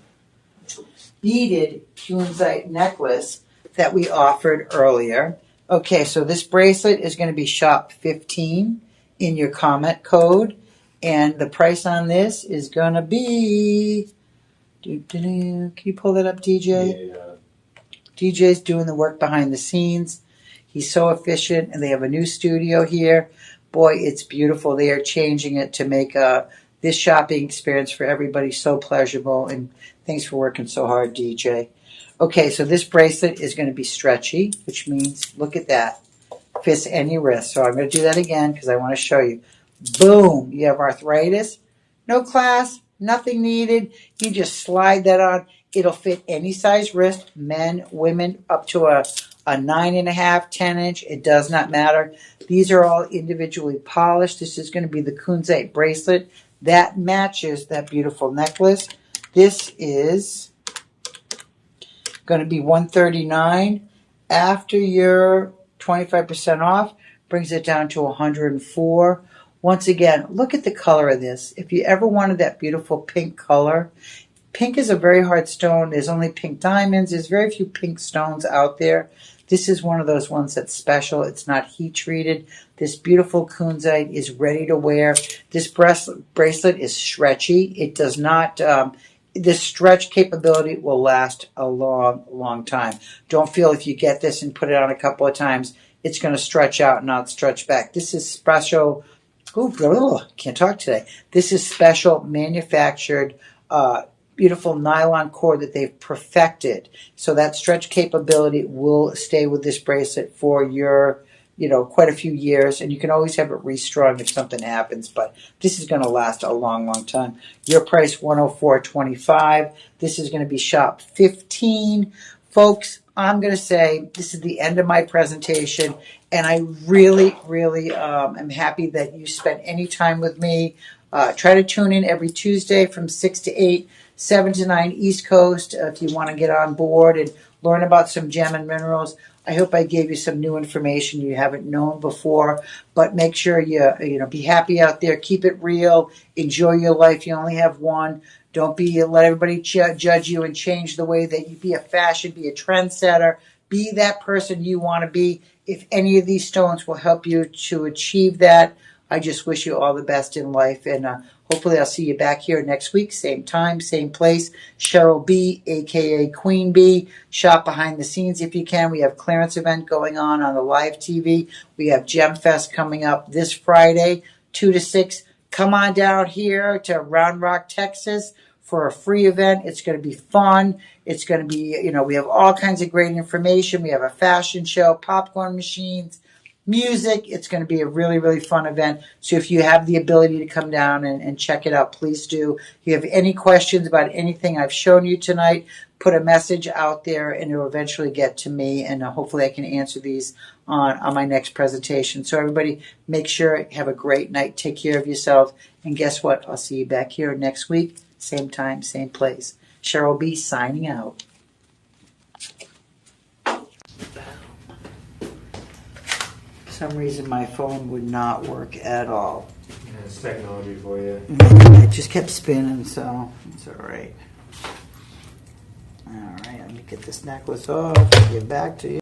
beaded kunzite necklace that we offered earlier. Okay, so this bracelet is going to be shop 15 in your comment code. And the price on this is going to be Can you pull that up, DJ? Yeah. DJ's doing the work behind the scenes. He's so efficient, and they have a new studio here. Boy, it's beautiful. They are changing it to make this shopping experience for everybody so pleasurable, and thanks for working so hard, DJ. Okay, so this bracelet is going to be stretchy, which means, look at that, fits any wrist. So I'm going to do that again because I want to show you. Boom, you have arthritis, no class, nothing needed. You just slide that on. It'll fit any size wrist, men, women, up to a 9.5, 10 inch. It does not matter. These are all individually polished. This is going to be the kunzite bracelet that matches that beautiful necklace. This is going to be $139. After your 25% off, brings it down to $104. Once again, look at the color of this. If you ever wanted that beautiful pink color, pink is a very hard stone. There's only pink diamonds. There's very few pink stones out there. This is one of those ones that's special. It's not heat treated. This beautiful kunzite is ready to wear. This bracelet is stretchy. It does not, this stretch capability will last a long, long time. Don't feel if you get this and put it on a couple of times, it's going to stretch out and not stretch back. This is special. Ooh, can't talk today. This is special manufactured, beautiful nylon cord that they've perfected. So that stretch capability will stay with this bracelet for your, quite a few years. And you can always have it restrung if something happens. But this is going to last a long, long time. Your price, $104.25. This is going to be shop 15. Folks, I'm going to say this is the end of my presentation. And I really, really am happy that you spent any time with me. Try to tune in every Tuesday from 6 to 8, 7 to 9 East Coast if you want to get on board and learn about some gem and minerals. I hope I gave you some new information you haven't known before. But make sure you be happy out there. Keep it real. Enjoy your life. You only have one. Don't let everybody judge you and change the way that you be a fashion, be a trendsetter. Be that person you want to be. If any of these stones will help you to achieve that, I just wish you all the best in life. And hopefully I'll see you back here next week. Same time, same place. Cheryl B, a.k.a. Queen B. Shop behind the scenes if you can. We have clearance event going on the live TV. We have Gem Fest coming up this Friday, 2 to 6. Come on down here to Round Rock, Texas for a free event. It's going to be fun. It's going to be, we have all kinds of great information. We have a fashion show, popcorn machines, music. It's going to be a really, really fun event. So if you have the ability to come down and check it out, please do. If you have any questions about anything I've shown you tonight, put a message out there and it'll eventually get to me. And hopefully I can answer these on my next presentation. So everybody, make sure, have a great night. Take care of yourself. And guess what? I'll see you back here next week. Same time, same place. Cheryl B. signing out. For some reason, my phone would not work at all. Yeah, it's technology for you. It just kept spinning, so it's all right. All right, let me get this necklace off. Get back to you.